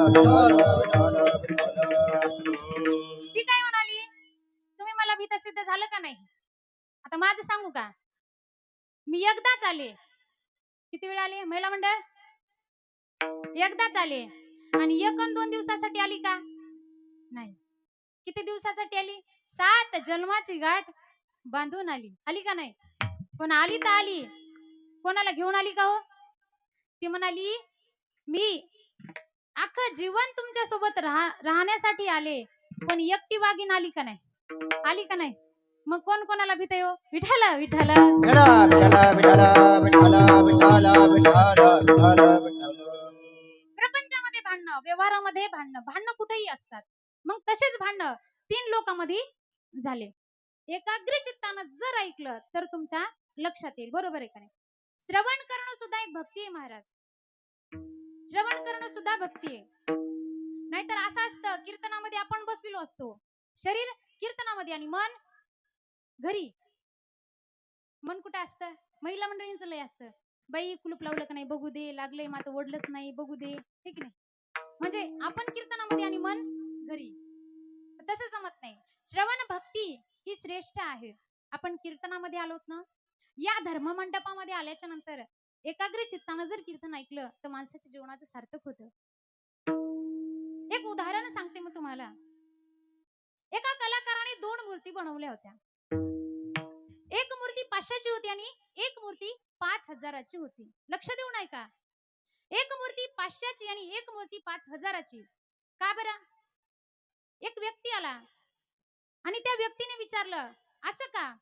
विठ्ठला विठ्ठला विठ्ठला ती काय म्हणाली, तुम्ही मला भीता सिद्ध झालं का नाही? आता माझं सांगू का, मी एकदाच आले. किती वेळ आले महिला मंडळ? एकदाच आले. आणि 1 अन् 2 दिवसासाठी आली का? नाही. किती दिवसासाठी आली? 7 जन्माची गाठ बांधून आली. आली का नाही? पण आली तर आली, कोणाला घेऊन आली का हो? ती म्हणाली, मी अख्खं जीवन तुमच्या सोबत राहण्यासाठी आले, पण एकटी वागीन आली का नाही? आली का नाही? मग कोण कोणाला भीते हो? विठाला विठाला विठ्ठला विठ्ठला विठ्ठला विठ्ठला विठ्ठला विठ्ठला विठ्ठला प्रपंचामध्ये भांडणं, व्यवहारामध्ये भांडणं, भांडणं कुठेही असतात. मग तसेच भांडणं 3 लोकांमध्ये झाले. एकाग्र चित्तानं जर ऐकलं तर तुमच्या लक्षात येईल. बरोबर आहे का नाही? श्रवण करणं सुद्धा एक भक्ती आहे महाराज. श्रवण करणं सुद्धा भक्ती आहे. नाहीतर असं असतं, कीर्तनामध्ये आपण बसलेलो असतो, शरीर कीर्तनामध्ये आणि मन घरी. मन कुठे असतं? महिला मंडळींचं लय असतं, बाई कुलूप लावलं का नाही बघू दे, लागलंय मात ओढलंच नाही बघू दे, ठीक नाही? म्हणजे आपण कीर्तनामध्ये आणि मन घरी. तसं जमत नाही. श्रवण भक्ती ही श्रेष्ठ आहे. आपण कीर्तनामध्ये आलोत ना, या धर्म मंडपामध्ये आल्याच्या नंतर एकाग्र चित्तानं जर कीर्तन ऐकलं तर माणसाच्या जीवनाचं सार्थक होतं. एक उदाहरण सांगते मी तुम्हाला. एका कलाकाराने 2 मूर्ती बनवल्या होत्या. एक मूर्ती 500ची होती आणि एक मूर्ती 5000ची होती. लक्ष देऊन ऐका. एक मूर्ती 500ची आणि एक मूर्ती 5000ची. का बरं? एक व्यक्ती आला आणि त्या व्यक्तीने विचारलं, असं का?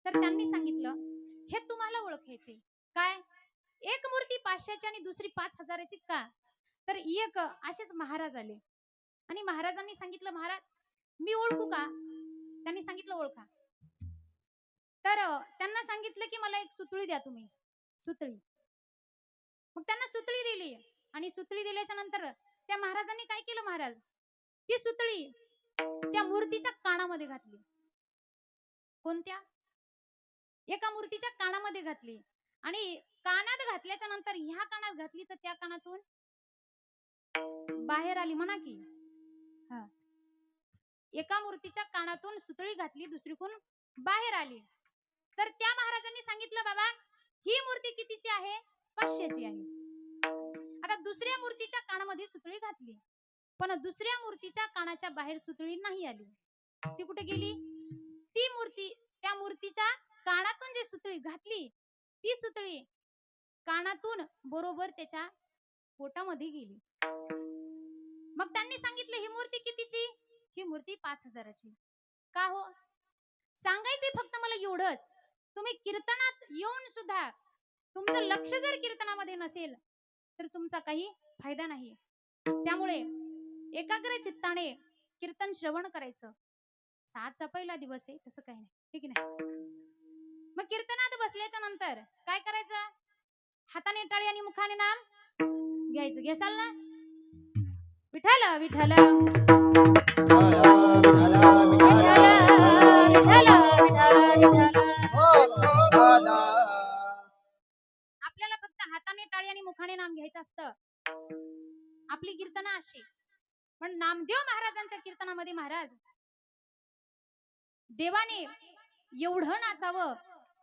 तर त्यांनी सांगितलं, हे तुम्हाला ओळखायचे. काय? एक मूर्ती 500ची आणि दुसरी 5000ची का? तर एक असेच महाराज आले आणि महाराजांनी सांगितलं, महाराज मी ओळखू का? त्यांनी सांगितलं, ओळखा. तर त्यांना सांगितलं की मला एक सुतळी द्या तुम्ही. सुतळी. मग त्यांना सुतळी दिली आणि सुतळी दिल्याच्या नंतर त्या महाराजांनी काय केलं, महाराज ती सुतळी त्या मूर्तीच्या कानामध्ये घातली. कोणत्या? एका मूर्तीच्या कानामध्ये घातली आणि कानात घातल्याच्या नंतर ह्या कानात घातली तर त्या कानातून बाहेर आली. म्हणा की एका मूर्तीच्या कानातून सुतळी घातली, दुसरीकून बाहेर आली. तर त्या महाराजांनी सांगितलं, बाबा ही मूर्ती कितीची आहे? 500ची आहे. आता दुसऱ्या मूर्तीच्या कानामध्ये सुतळी घातली, पण दुसऱ्या मूर्तीच्या कानाच्या बाहेर सुतळी नाही आली. ती कुठे गेली? ती मूर्ती त्या मूर्तीच्या कानातून जी सुतळी घातली ती सुतळी कानातून बरोबर त्याच्या पोटामध्ये गेली. मग त्यांनी सांगितलं, ही मूर्ती कितीची? ही मूर्ती 5000ची. का हो? सांगायचंय फक्त मला एवढंच, तुम्ही कीर्तनात येऊन सुद्धा तुमचं लक्ष जर कीर्तनामध्ये नसेल तर तुमचा काही फायदा नाही. त्यामुळे एकाग्र चित्ताने कीर्तन श्रवण करायचं. 7चा पहिला दिवस आहे, तसं काही नाही, ठीक नाही? मग कीर्तनात बसल्याच्या नंतर काय करायचं? हाताने टाळी आणि मुखाने नाम घ्यायचं. घेसाल ना? विठाला विठाला विठ्ठला विठाला विठाला विठाला. आपल्याला फक्त हाताने टाळी आणि मुखाने नाम घ्यायचं असतं. आपली कीर्तन अशी. पण नामदेव महाराजांच्या कीर्तनामध्ये महाराज देवाने एवढं नाचावं.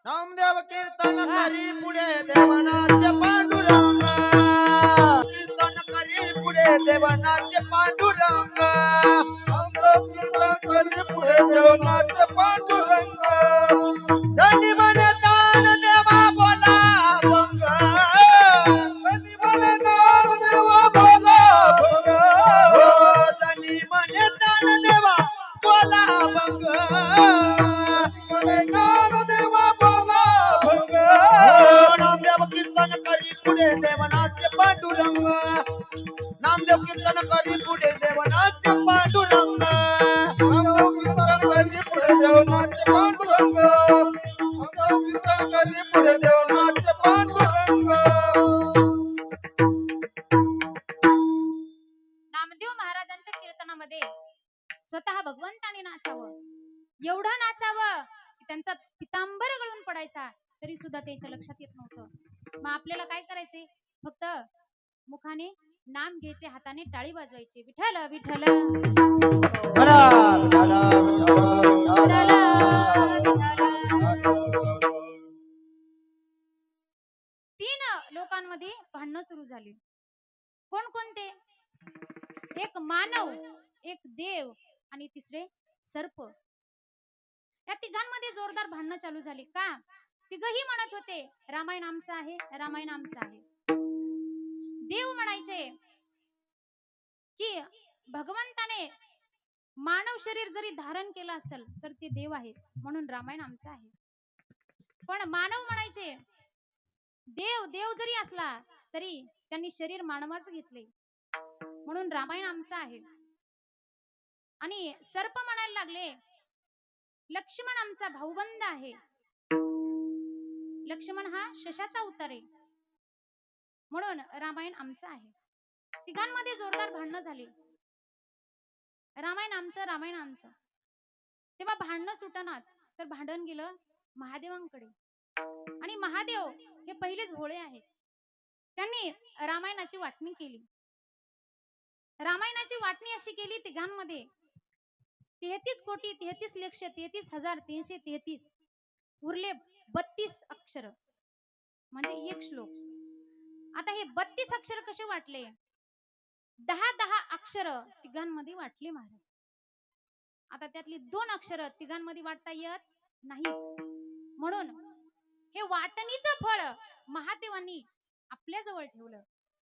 नामदेव कीर्तन करी पुढे देवनाचे पांडुरंग, कीर्तन करी पुढे देवनाचे पांडुरंग, नामदेव कीर्तन करी पुढे देवनाचे पांडुरंग, धनी म्हणे दान देवा बोला भंग, धनी म्हणे दान देवा बोला भंग, धनी म्हणे दान देवा बोला भंग, नामदेव कीर्तन करी पुढे देवनाचे पांडुरंग, नामदेव कीर्तन करी पुढे देवनाचे पांडुरंग, नामदेव कीर्तन करी पुढे देवनाचे पांडुरंग, नामदेव कीर्तन करी पुढे देवनाचे पांडुरंग. नामदेव महाराजांच्या कीर्तनामध्ये स्वतः भगवंताने नाचावं. एवढं नाचावं की त्यांचा पितांबर गळून पडायचा. तरी सुद्धा त्याच्या लक्षात येत नव्हतं. मग आपल्याला काय करायचे? फक्त मुखाने नाम घ्यायचे, हाताने टाळी वाजवायची, विठ्ठल विठ्ठल विठ्ठला, विठ्ठला, विठ्ठला, तीन लोकांमध्ये भांडणं सुरू झाली. कोण कोणते? एक मानव, एक देव आणि तिसरे सर्प. या तिघांमध्ये जोरदार भांडणं चालू झाली. का? तिघही म्हणत होते रामायण आमचा आहे, रामायण आमचा आहे. देव म्हणायचे की भगवंताने मानव शरीर जरी धारण केलं असेल तर ते देव आहेत, म्हणून रामायण आमचा आहे. पण मानव म्हणायचे देव देव जरी असला तरी त्यांनी शरीर मानवाचं घेतले, म्हणून रामायण आमचा आहे. आणि सर्प म्हणायला लागले लक्ष्मण आमचा भाऊबंद आहे, लक्ष्मण हा शशाचा अवतार आहे, म्हणून रामायण आमचं आहे. तिघांमध्ये जोरदार भांडणं झाली. रामायण आमचं, रामायण आमचं. तेव्हा भांडणं सुटणार तर भांडण गेलं महादेवांकडे. आणि महादेव हे पहिलेच भोळे आहेत. त्यांनी रामायणाची वाटणी केली. रामायणाची वाटणी अशी केली तिघांमध्ये 33,33,33,333 उरले 32 अक्षर म्हणजे एक श्लोक. आता हे 32 अक्षर कसे वाटले? 10-10 अक्षर तिघांमध्ये वाटली महाराज. आता त्यातली 2 अक्षर तिघांमध्ये वाटता येत नाही, म्हणून हे वाटणीचं फळ महादेवांनी आपल्या जवळ ठेवलं.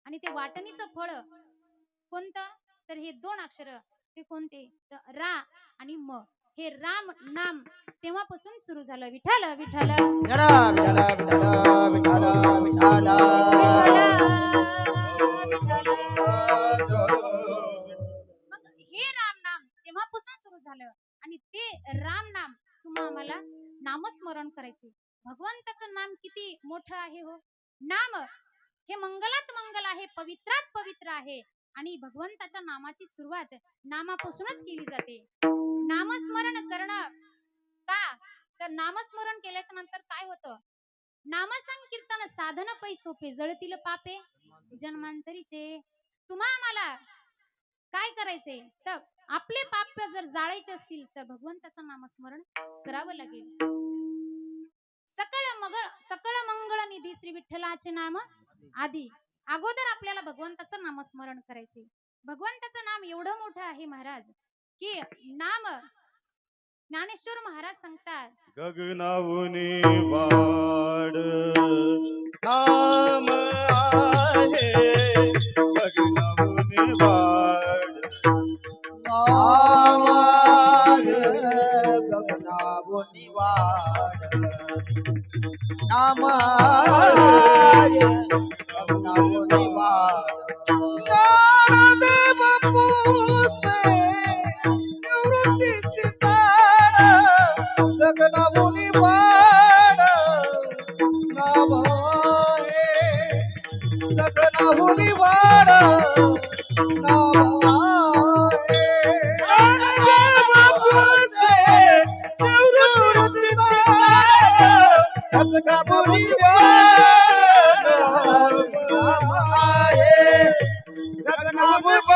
आणि ते वाटणीचं फळ कोणतं? तर हे 2 अक्षर. ते कोणते? तर रा आणि म. हे राम नाम तेव्हापासून सुरू झालं. विठ्ठल विठ्ठल विठ्ठला, विठ्ठला, विठ्ठला, विठ्ठला, विठ्ठला, मग हे राम नाम तेव्हापासून सुरू झालं. आणि ते राम नाम तुम्हा आम्हाला नामस्मरण करायचे. भगवंताचं नाम किती मोठं आहे हो. नाम हे मंगलात मंगल आहे, पवित्रात पवित्र आहे. आणि भगवंताच्या नामाची सुरुवात नामापासूनच केली जाते. नामस्मरण करणं का? तर नामस्मरण केल्याच्या नंतर काय होतं? नामसंकीर्तन साधन पै सोपे, जळतील पापे जन्मांतरीचे. तुम्हा आम्हाला काय करायचे? तर आपले पाप जर जाळायचे असतील तर भगवंताचं नामस्मरण करावं लागेल. सकळ मंगळ निधी श्री विठ्ठलाचे नाम आधी. अगोदर आपल्याला भगवंताचं नामस्मरण करायचे. भगवंताचं नाम एवढं मोठं आहे महाराज की नाम ज्ञानेश्वर महाराज सांगतात गगनावनी वाड नाम आहे, गगनावनी वाड नाम आहे, गगनावनी वाड नाम आहे, गगनावनी वाड ज्ञानदेव पुसे निवृत्तीसी झाड, गगनावनी वाड नाम आहे, गगनावनी वाड नाम आहे. निवृत्तीसी झाड, गगनावनी वाड नाम आहे, गगनावनी वाड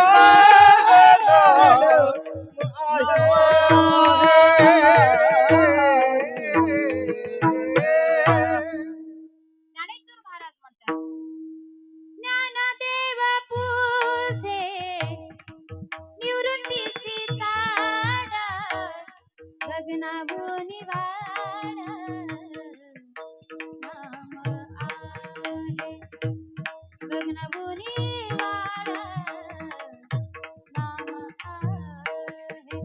ज्ञानेश्वर महाराज म्हणतात ज्ञानदेव पुसे निवृत्तीसी झाड, गगनावनी वाड नाम आहे, गगनावनी वाड नाम आहे.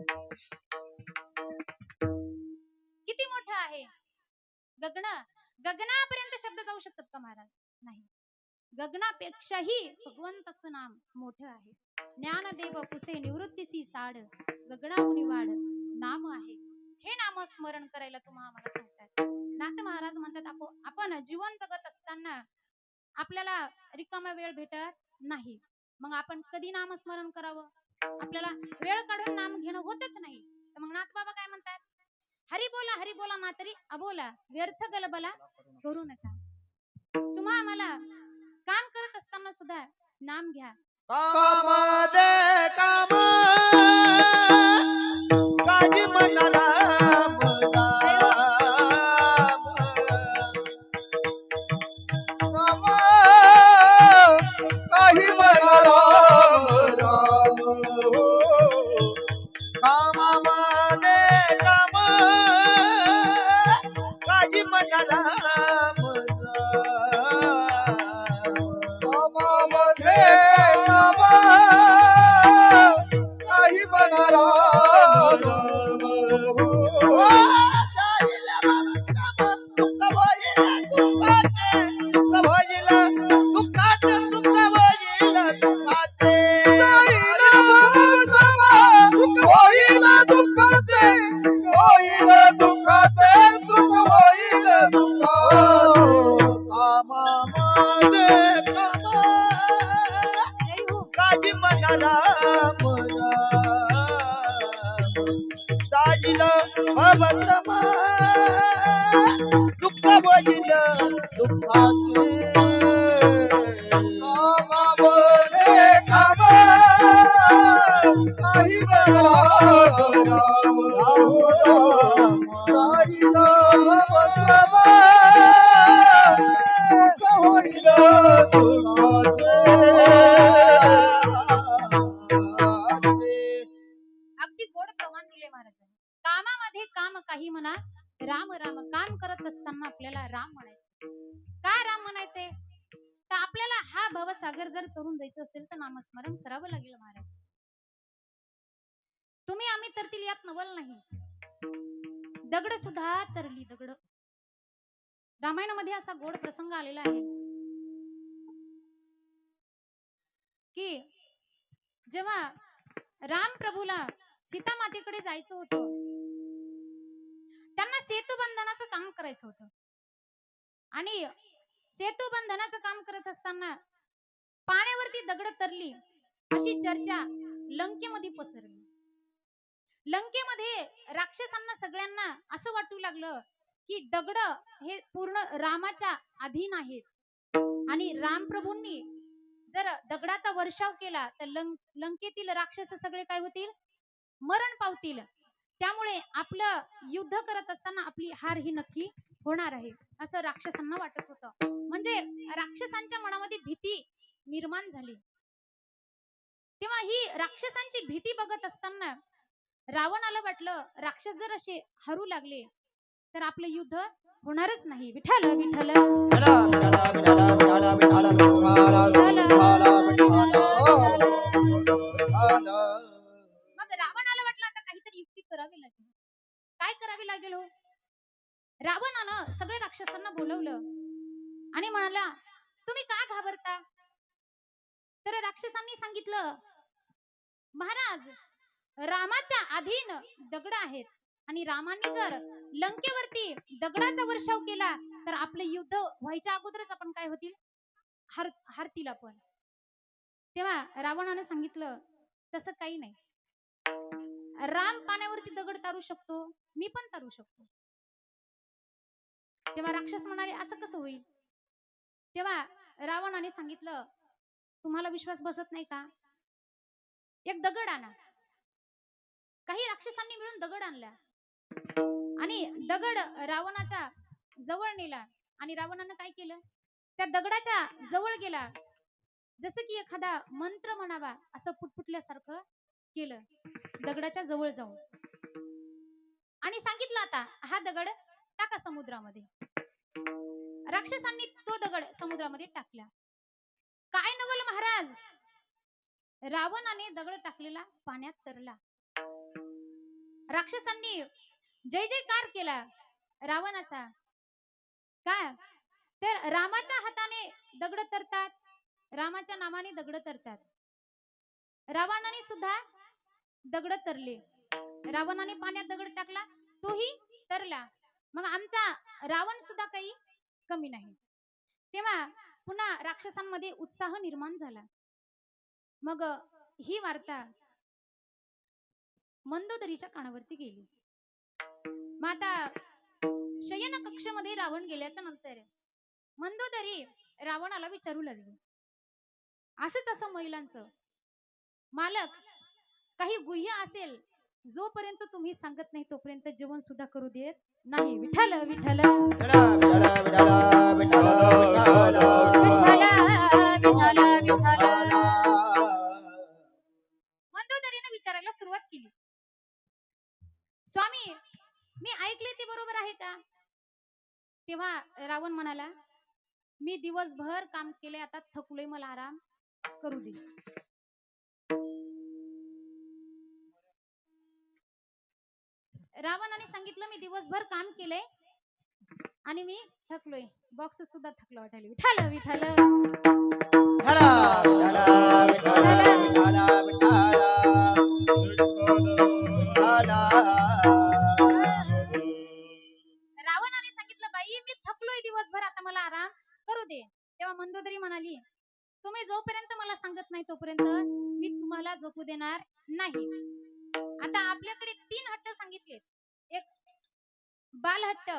किती मोठं आहे गगन. गगनापर्यंत शब्द जाऊ शकतात का महाराज? नाही. गगनापेक्षाही भगवंताचं नाम मोठं आहे. ज्ञानदेव पुसे निवृत्तीसी साड, गगनावनी वाड नाम आहे. हे नामस्मरण करायला तुम्हा आम्हाला सांगतात. नाथ महाराज म्हणतात आपण जीवन जगत असताना आपल्याला रिकामा वेळ भेटत नाही, मग आपण कधी नामस्मरण करावं? आपल्याला वेळ काढून नाम घेणं होतच नाही. तर मग नाथ बाबा काय म्हणतात? हरी बोला ना तरी अबोला, व्यर्थ गलबला करू नका. तुम्हा आम्हाला काम करत असताना सुद्धा नाम घ्या. कामामध्ये काम काजी मन राम राम काम काही मन राम राम कामामध्ये काम काजी मन राम कामामध्ये काम काही मन राम जय हो. काजी मन राम साजिलं भवश्रम दुःख भजिल दुःखाचे कामामध्ये काम काही बरा राम राम साजिलं भवश्रम दुःख होईल दुःखाचे अगदी गोड प्रमाण दिले महाराजांनी. कामामध्ये काम काही म्हणा, राम राम. काम करत असताना आपल्याला राम म्हणायचं. का राम म्हणायचे? तर आपल्याला हा भवसागर जर तरुण जायचं असेल तर नामस्मरण करावं लागेल महाराज. तुम्ही आम्ही तरतील यात नवल नाही. दगड सुद्धा तरली दगड. रामायणामध्ये असा गोड प्रसंग आलेला आहे की जेव्हा राम प्रभूला सीता मातेकडे जायचं होतं, त्यांना सेतुबंधनाचं काम करायचं होतं. आणि सेतुबंधनाचं काम करत असताना पाण्यावरती दगड तरली अशी चर्चा लंकेमध्ये पसरली. लंकेमध्ये राक्षसांना सगळ्यांना असं वाटू लागलं की दगड हे पूर्ण रामाच्या अधीन आहेत आणि राम प्रभूंनी जर दगडाचा वर्षाव केला तर लंकेतील राक्षस सगळे काय होतील? मरण पावतील. त्यामुळे आपलं युद्ध करत असताना आपली हार ही नक्की होणार आहे असं राक्षसांना वाटत होतं. म्हणजे राक्षसांच्या मनामध्ये भीती निर्माण झाली. तेव्हा ही राक्षसांची भीती बघत असताना रावणाला वाटलं राक्षस जर असे हरू लागले तर आपलं युद्ध होणारच नाही. विठ्ठल विठ्ठल मग रावणाला वाटलं आता काहीतरी युक्ती करावी लागेल. काय करावी लागेल हो? रावणानं सगळे राक्षसांना बोलवलं आणि म्हणाला तुम्ही का घाबरता? तर राक्षसांनी सांगितलं महाराज रामाच्या अधीन दगड आहेत आणि रामांनी जर लंकेवरती दगडाचा वर्षाव केला तर आपलं युद्ध व्हायच्या अगोदरच आपण काय होतील? हारतील आपण. तेव्हा रावणाने सांगितलं तसं काही नाही. राम पाण्यावरती दगड तारू शकतो, मी पण तारू शकतो. तेव्हा राक्षस म्हणाले असं कसं होईल? तेव्हा रावणाने सांगितलं तुम्हाला विश्वास बसत नाही का? एक दगड आणा. काही राक्षसांनी मिळून दगड आणला आणि दगड रावणाच्या जवळ नेला आणि रावणानं काय केलं? त्या दगडाच्या जवळ गेला, जसं की एखादा मंत्र म्हणावा असं फुटफुटल्यासारखं केलं दगडाच्या जवळ जाऊन आणि सांगितलं आता हा दगड टाका समुद्रामध्ये. राक्षसांनी तो दगड समुद्रामध्ये टाकला. काय नवल महाराज, रावणाने दगड टाकलेला पाण्यात तरला. राक्षसांनी जय जयकार केला रावणाचा. काय तर रामाच्या हाताने दगड तरतात, रामाच्या नामाने दगड तरतात. रावणाने सुद्धा दगड तरले. रावणाने पाण्यात दगड टाकला, तोही तरला. मग आमचा रावण सुद्धा काही कमी नाही. तेव्हा पुन्हा राक्षसांमध्ये उत्साह निर्माण झाला. मग ही वार्ता मंदोदरीच्या कानावरती गेली. मग आता शयन कक्षामध्ये रावण गेल्याच्या नंतर मंदोदरी रावणाला विचारू लागली, असंच असं महिलांचं मालक काही गुह्य असेल जोपर्यंत तुम्ही सांगत नाही तोपर्यंत जेवण सुद्धा करू देत नाही. विठ्ठल विठ्ठल विठ्ठल विठ्ठल. मंदोदरीने विचारायला सुरुवात केली, स्वामी मी ऐकले ते बरोबर आहे का? तेव्हा रावण म्हणाला, मी दिवसभर काम केले, आता थकलोय, मला आराम करू दे. रावणाने सांगितलं, मी दिवसभर काम केले आणि मी थकलोय, बॉक्स सुद्धा थकलं वाटायला. विठ्ठल विठ्ठल रावणाने सांगितलं, बाई मी थकलोय दिवसभर, आता मला आराम करू दे. तेव्हा मंदोदरी म्हणाली, तुम्ही जोपर्यंत मला सांगत नाही तोपर्यंत मी तुम्हाला झोपू देणार नाही. आता आपल्याकडे 3 हट्ट सांगितले, एक बालहट्ट,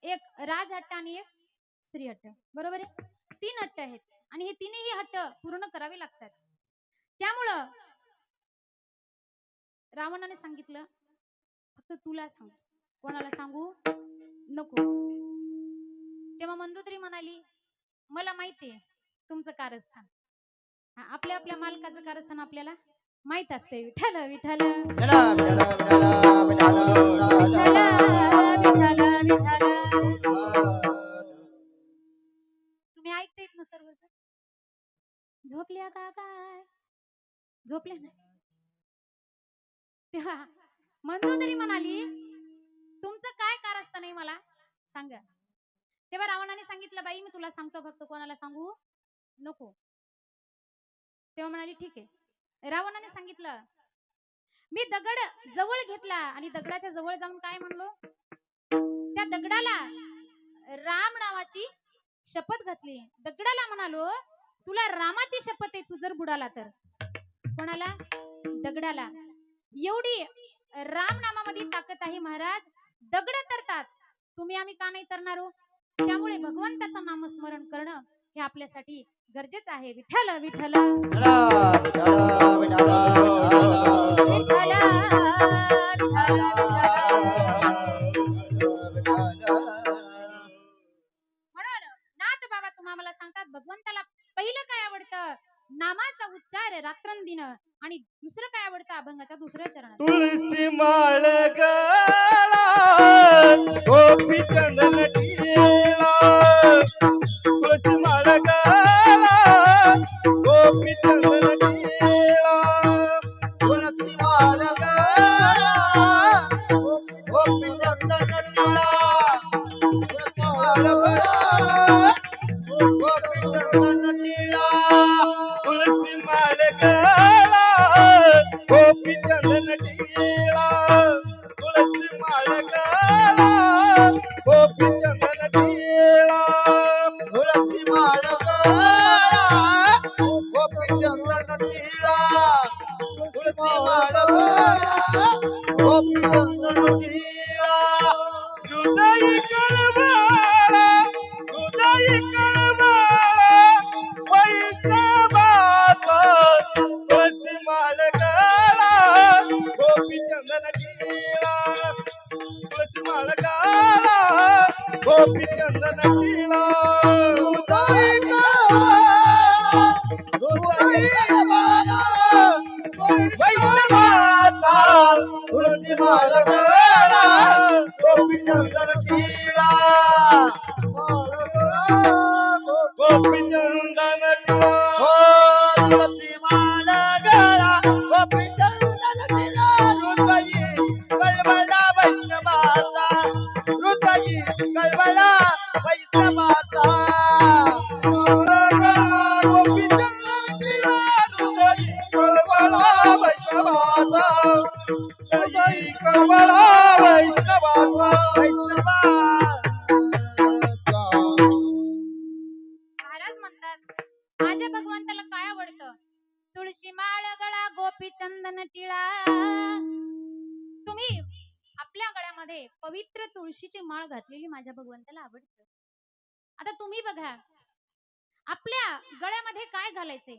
एक राजहट्ट आणि एक स्त्री हट्ट. बरोबर आहे? 3 हट्ट आहेत आणि हे तिन्ही हट्ट पूर्ण करावे लागतात. त्यामुळं रावणाने सांगितलं, फक्त तुला सांग, कोणाला सांगू नको. तेव्हा मंदोदरी म्हणाली, मला माहितीये तुमचं कारस्थान, आपल्या आपल्या मालकाचं कारस्थान आपल्याला माहित असते. विठ्ठल विठ्ठल तुम्ही ऐकतायत ना सर्वजण? झोपल्या का काय? झोपल्या ना? तेव्हा मंदोदरी म्हणाली, तुमचं काय कारस्थान आहे मला सांगा. तेव्हा रावणाने सांगितलं, बाई मी तुला सांगतो, फक्त कोणाला सांगू नको. तेव्हा म्हणाली, ठीक आहे. रावणाने सांगितलं, मी दगड जवळ घेतला आणि दगडाच्या जवळ जाऊन काय म्हणलो, त्या दगडाला राम नावाची शपथ घातली. दगडाला म्हणालो, तुला रामाची शपथ आहे, तू जर बुडाला तर. कोणाला? दगडाला. एवढी राम नामामध्ये ताकद आहे महाराज, दगड तरतात, तुम्ही आम्ही का नाही तरणार हो? त्यामुळे भगवंताचं नामस्मरण करणं हे आपल्यासाठी गरजेचं आहे. विठ्ठल विठ्ठल म्हणून नाथ बाबा तुम्हाला सांगतात, भगवंताला पहिलं काय आवडतं, नामाचा उच्चार रात्रंदिन, आणि दुसरं काय आवडतं, अभंगाच्या दुसऱ्या चरणात तुळसी माळ गळा गोपी चंदन टिळा, तुळसी माळ गळा गोपी चंदन टिळा, तुळसी माळ गळा गोपी चंदन टिळा, तुळसी माळ गळा गोपी चंदन टिळा, तुळसी माळ गळा गोपी चंदन टिळा, तुळसी माळ गळा गोपी चंदन टिळा, तुळसी माळ गळा गोपी चंदन टिळा, तुळसी माळ गळा गोपी चंदन टिळा, हृदय कळवळा, हृदय कळवळा वैष्णवाचा, तुळसी माळ गळा गोपी चंदन टिळा, तुळसी माळ गळा गोपी चंदन टिळा, हृदय कळवळा, हृदय कळवळा वैष्णवाचा, तुळसी माळ गळा गोपी चंदन टिळा, गोपी चंदन टिळा, तुळसी माळ गळा गोपी चंदन टिळा, हृदयी कळवळा वैष्णवाचा, हृदयी कळवळा वैष्णवाचा, माळ गळा गोपी चंदन टिळा, हृदयी कळवळा वैष्णवाचा, हृदयी कळवळा वैष्णवाचा, महाराज म्हणतात, माझ्या भगवंताला काय आवडतं, तुळशी माळ गळा गोपी चंदन टिळा. तुम्ही आपल्या गळ्यामध्ये पवित्र तुळशीची माळ घातलेली माझ्या भगवंताला आवडतं. आता तुम्ही बघा, आपल्या गळ्यामध्ये काय घालायचंय?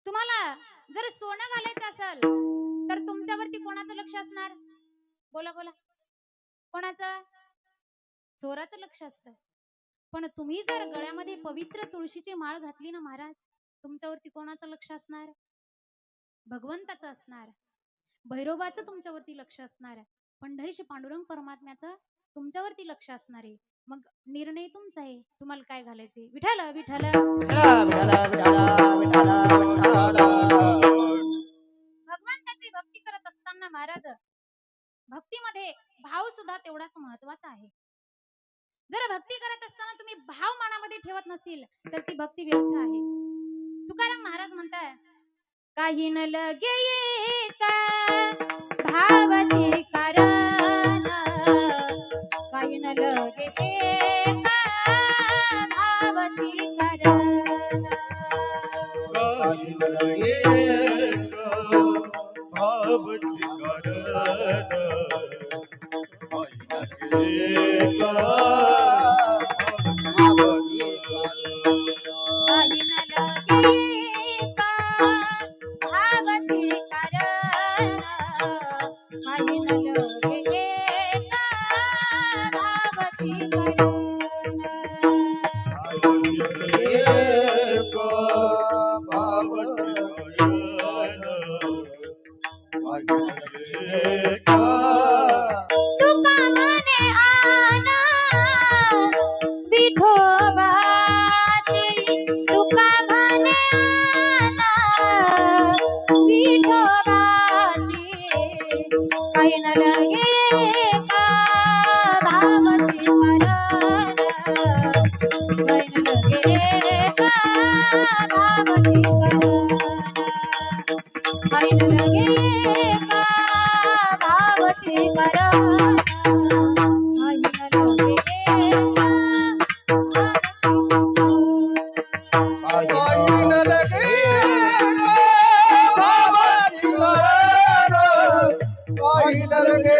तुम्हाला जर सोनं घालायचं असेल तर तुमच्यावरती कोणाचं लक्ष असणार? बोला बोला. कोणाचं? चोराचं लक्ष असतं. पण तुम्ही जर गळ्यामध्ये पवित्र तुळशीची माळ घातली ना महाराज, तुमच्यावरती कोणाचं लक्ष असणार? भगवंताचं असणार. भैरोबाचं तुमच्यावरती लक्ष असणार. पंढरीशी पांडुरंग परमात्म्याचं तुमच्यावरती लक्ष असणार आहे. मग निर्णय तुमचा आहे, तुम्हाला काय घालायचंय. विठ्ठल विठ्ठल. विठ्ठला विठ्ठला विठ्ठला विठ्ठला विठ्ठला. भगवंताची भक्ती करत असताना महाराज, भक्तीमध्ये भाव सुद्धा तेवढाच महत्वाचा आहे. जर भक्ती करत असताना तुम्ही भाव मनामध्ये ठेवत नसतील तर ती भक्ती व्यर्थ आहे. तुकाराम महाराज म्हणतात, काही न लगे एका भावाची कारण, काही न लगे एका भावाची कारण. काही एक भावची कारण, काही एक भावची काही न लगे एका भावाची कारण, काही न लगे एका भावाची कारण. एक भावची कारण, काही एक तुका म्हणे आना विठोबाची, तुका म्हणे आना विठोबाची, काही न लगे एका भावाची कारण, काही न लगे एका भावाची कारण, काही न लगे एका भावाची कारण, काही न लगे एका काही भावाची न लगे भावाची कारण, काही न लगे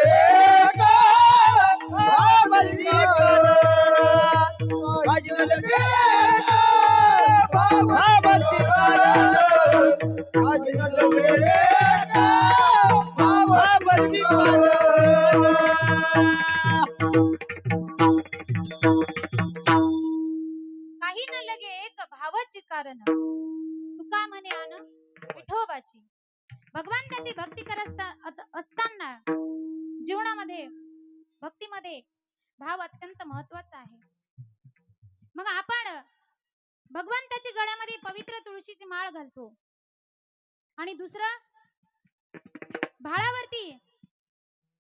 भावाची कारण, काही न लगे भावाची कारण, काही न लगे भावाची कारण. काही न लगे एक भावाची कारण, तुका म्हणे आन विठोबाची. भगवंताची भक्ती करत असताना जीवनामध्ये, भक्तीमध्ये भाव अत्यंत महत्वाचा आहे. मग आपण भगवंताच्या गळ्यामध्ये पवित्र तुळशीची माळ घालतो आणि दुसरं भाळावरती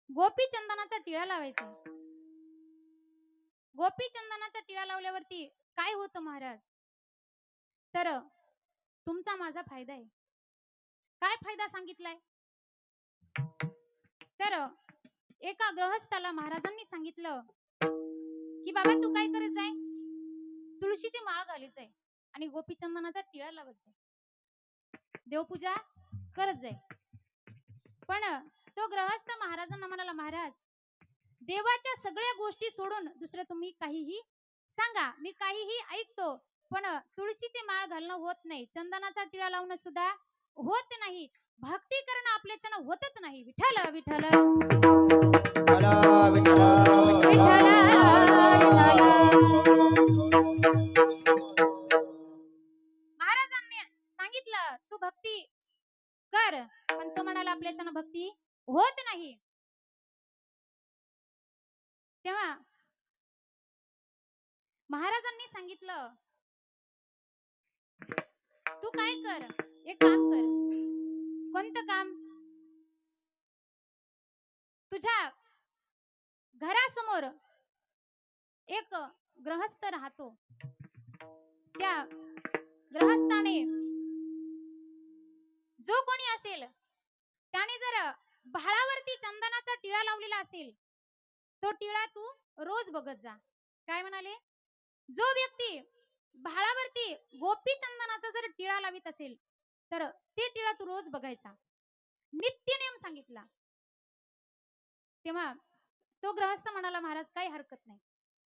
गोपी चंदनाचा टिळा लावायचा. गोपी चंदनाचा टिळा लावल्यावरती काय होतं महाराज? तर तुमचा माझा फायदा आहे. काय फायदा सांगितलाय? तर एका गृहस्थाला महाराजांनी सांगितलं की बाबा तू काय करत जाय, तुळशीची माळ घालीत जाय आणि गोपीचंदनाचा टिळा लावत जाय, देवपूजा करत जाय. पण तो गृहस्थ महाराजांना म्हणाला, महाराज देवाच्या सगळ्या गोष्टी सोडून दुसरं तुम्ही काहीही सांगा, मी काहीही ऐकतो, पण तुळशीची माळ घालणं होत नाही, चंदनाचा टिळा लावणं सुद्धा होत नाही, भक्ती करणं आपल्याच्यानं होतच नाही. विठ्ठल विठ्ठल विठ्ठला विठ्ठला विठ्ठल महाराजांनी सांगितलं तू भक्ती कर, पण तो म्हणाला आपल्याच्यानं भक्ती होत नाही. तेव्हा महाराजांनी सांगितलं तू काय कर, एक काम कर. कोणतं काम? तुझ्या घरासमोर एक गृहस्थ राहतो, त्या गृहस्थाने जो कोणी असेल त्याने जर भाळावरती चंदनाचा टिळा लावलेला असेल, तो टिळा तू रोज बघत जा. काय म्हणाले? जो व्यक्ती भाळावरती गोपी चंदनाचा जर टिळा लावित असेल तर ते टिळा तू रोज बघायचा, नित्य नेम सांगितला. तेव्हा तो गृहस्थ म्हणाला, महाराज काही हरकत नाही,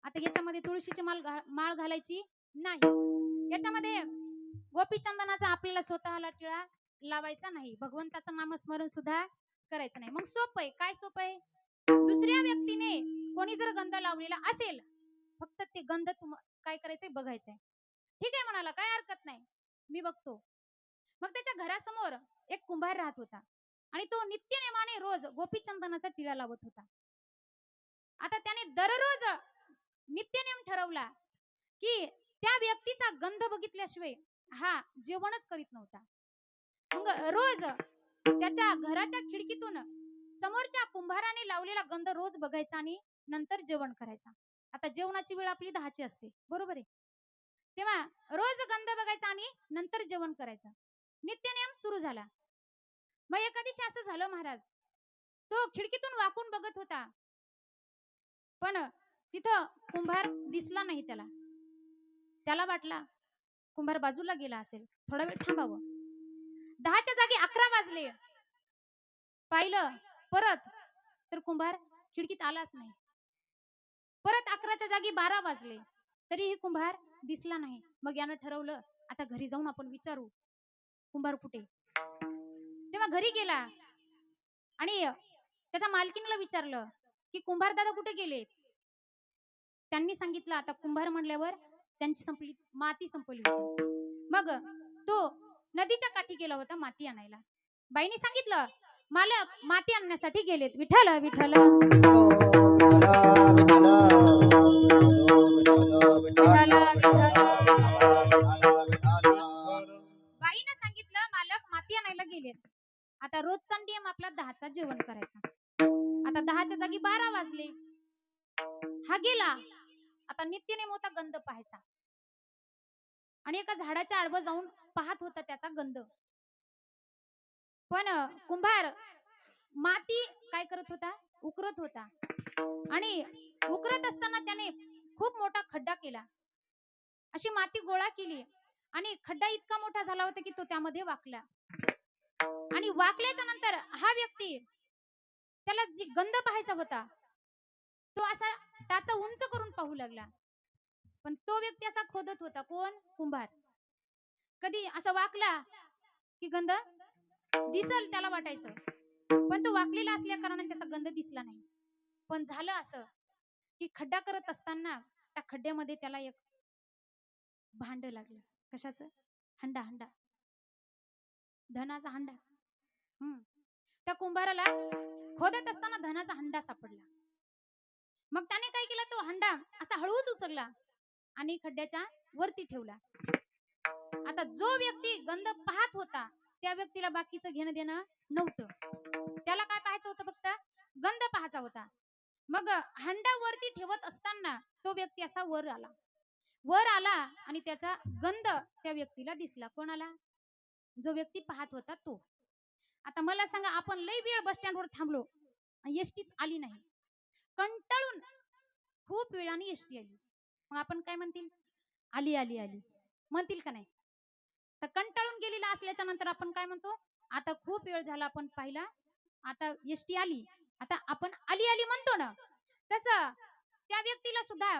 आता याच्यामध्ये तुळशीची माळ घालायची नाही. याच्यामध्ये गोपीचंदनाचा आपल्याला स्वतःला टिळा लावायचा नाही. भगवंताचं नामस्मरण सुद्धा करायचं नाही. मग सोपं आहे. काय सोपं आहे? दुसऱ्या व्यक्तीने कोणी जर गंध लावलेला असेल, फक्त ते गंध काय करायचंय बघायचंय. ठीक आहे म्हणाला, काय हरकत नाही, मी बघतो. मग त्याच्या घरासमोर एक कुंभार राहत होता आणि तो नित्यनेमाने रोज गोपीचंदनाचा टिळा लावत होता. आता त्याने दररोज नित्यनेम ठरवला की त्या व्यक्तीचा गंध बघितल्याशिवाय हा जेवणच करीत नव्हता. मग रोज त्याच्या घराच्या खिडकीतून समोरच्या कुंभाराने लावलेला गंध रोज बघायचा आणि नंतर जेवण करायचा. आता जेवणाची वेळ आपली 10ची असते, बरोबर आहे? तेव्हा रोज गंध बघायचा आणि नंतर जेवण करायचं. नित्यनेम सुरू झाला. मग एका दिवशी असं झालं महाराज, तो खिडकीतून वाकून बघत होता, पण तिथं कुंभार दिसला नाही त्याला. त्याला वाटला कुंभार बाजूला गेला असेल, थोडा वेळ थांबावं. 10च्या जागी 11 वाजले. पाहिलं परत तर कुंभार खिडकीत आलाच नाही. परत 11च्या जागी 12 वाजले, तरीही कुंभार दिसला नाही. मग यानं ठरवलं, आता घरी जाऊन आपण विचारू कुंभार कुठे. तेव्हा घरी गेला आणि त्याच्या मालकीणीला विचारलं की कुंभार दादा कुठे गेले. त्यांनी सांगितलं. आता कुंभार म्हणल्यावर त्यांची माती संपली होती. मग तो नदीच्या काठी गेला होता माती आणायला. बाईने सांगितलं, मालक माती आणण्यासाठी गेलेत. विठ्ठल विठ्ठल बाईने सांगितलं, मालक माती आणायला गेलेत. आता रोजचा नियम आपला 10चा जेवण करायचा. आता 10च्या जागी 12 वाजले. हा गेला. आता नित्यनेम होता गंध पाहायचा आणि एका झाडाच्या आडवं जाऊन पाहत होता त्याचा गंध. पण कुंभार माती काय करत होता, उकरत होता आणि उकरत असताना त्याने खूप मोठा खड्डा केला. अशी माती गोळा केली आणि खड्डा इतका मोठा झाला होता की तो त्यामध्ये वाकला. आणि वाकल्याच्या नंतर हा व्यक्ती, त्याला जी गंध पाहायचा होता, तो असा टाचा उंच करून पाहू लागला. पण तो व्यक्ती असा खोदत होता. कोण? कुंभार. कधी असा वाकला की गंध दिसल त्याला वाटायचं, पण तो वाकलेला असल्या कारणाने त्याचा गंध दिसला नाही. पण झालं असं की खड्डा करत असताना त्या खड्ड्यामध्ये त्याला एक भांड लागलं. कशाचं? हंडा. हंडा, धनाचा हंडा. त्या कुंभाराला खोदत असताना धनाचा हंडा सापडला. मग त्याने काय केलं, तो हंडा असा हळूच उचलला आणि खड्ड्याच्या वरती ठेवला. आता जो व्यक्ती गंध पाहत होता त्या व्यक्तीला बाकीचं घेणं देणं नव्हतं. त्याला काय पाहायचं होतं, फक्त गंध पाहायचा होता. मग हंडा वरती ठेवत असताना तो व्यक्ती असा वर आला आणि त्याचा गंध त्या व्यक्तीला दिसला. कोणाला? जो व्यक्ती पाहत होता तो. आता मला सांगा, आपण लई वेळ बस स्टँडवर थांबलो, एसटीच आली नाही, कंटाळून खूप वेळाने एसटी आली, मग आपण काय म्हणतील? आली आली आली म्हणतील का नाही? तर कंटाळून गेलेला असल्याच्या नंतर आपण काय म्हणतो? आता खूप वेळ झाला आपण पाहिला, आता एसटी आली, आता आपण आली आली म्हणतो ना. तसं त्या व्यक्तीला सुद्धा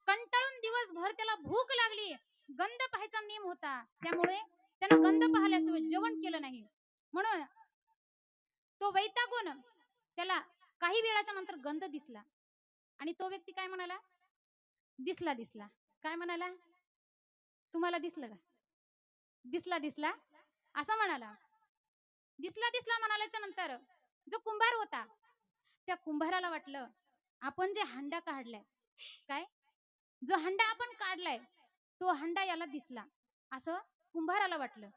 कंटाळून दिवसभर त्याला भूक लागली, गंध पाहायचा नियम होता, त्यामुळे त्यानं गंध पाहिल्याशिवाय जेवण केलं नाही. म्हणून तो वैतागून त्याला काही वेळाच्या नंतर गंध दिसला आणि तो व्यक्ती काय म्हणाला? दिसला दिसला. काय म्हणाला? तुम्हाला दिसलं का? दिसला दिसला असं म्हणाला. दिसला दिसला म्हणाल्याच्या नंतर जो कुंभार होता त्या कुंभाराला वाटलं, आपण जे हंडा काढलाय, काय जो हंडा आपण काढलाय तो हंडा याला दिसला असं कुंभाराला वाटलं.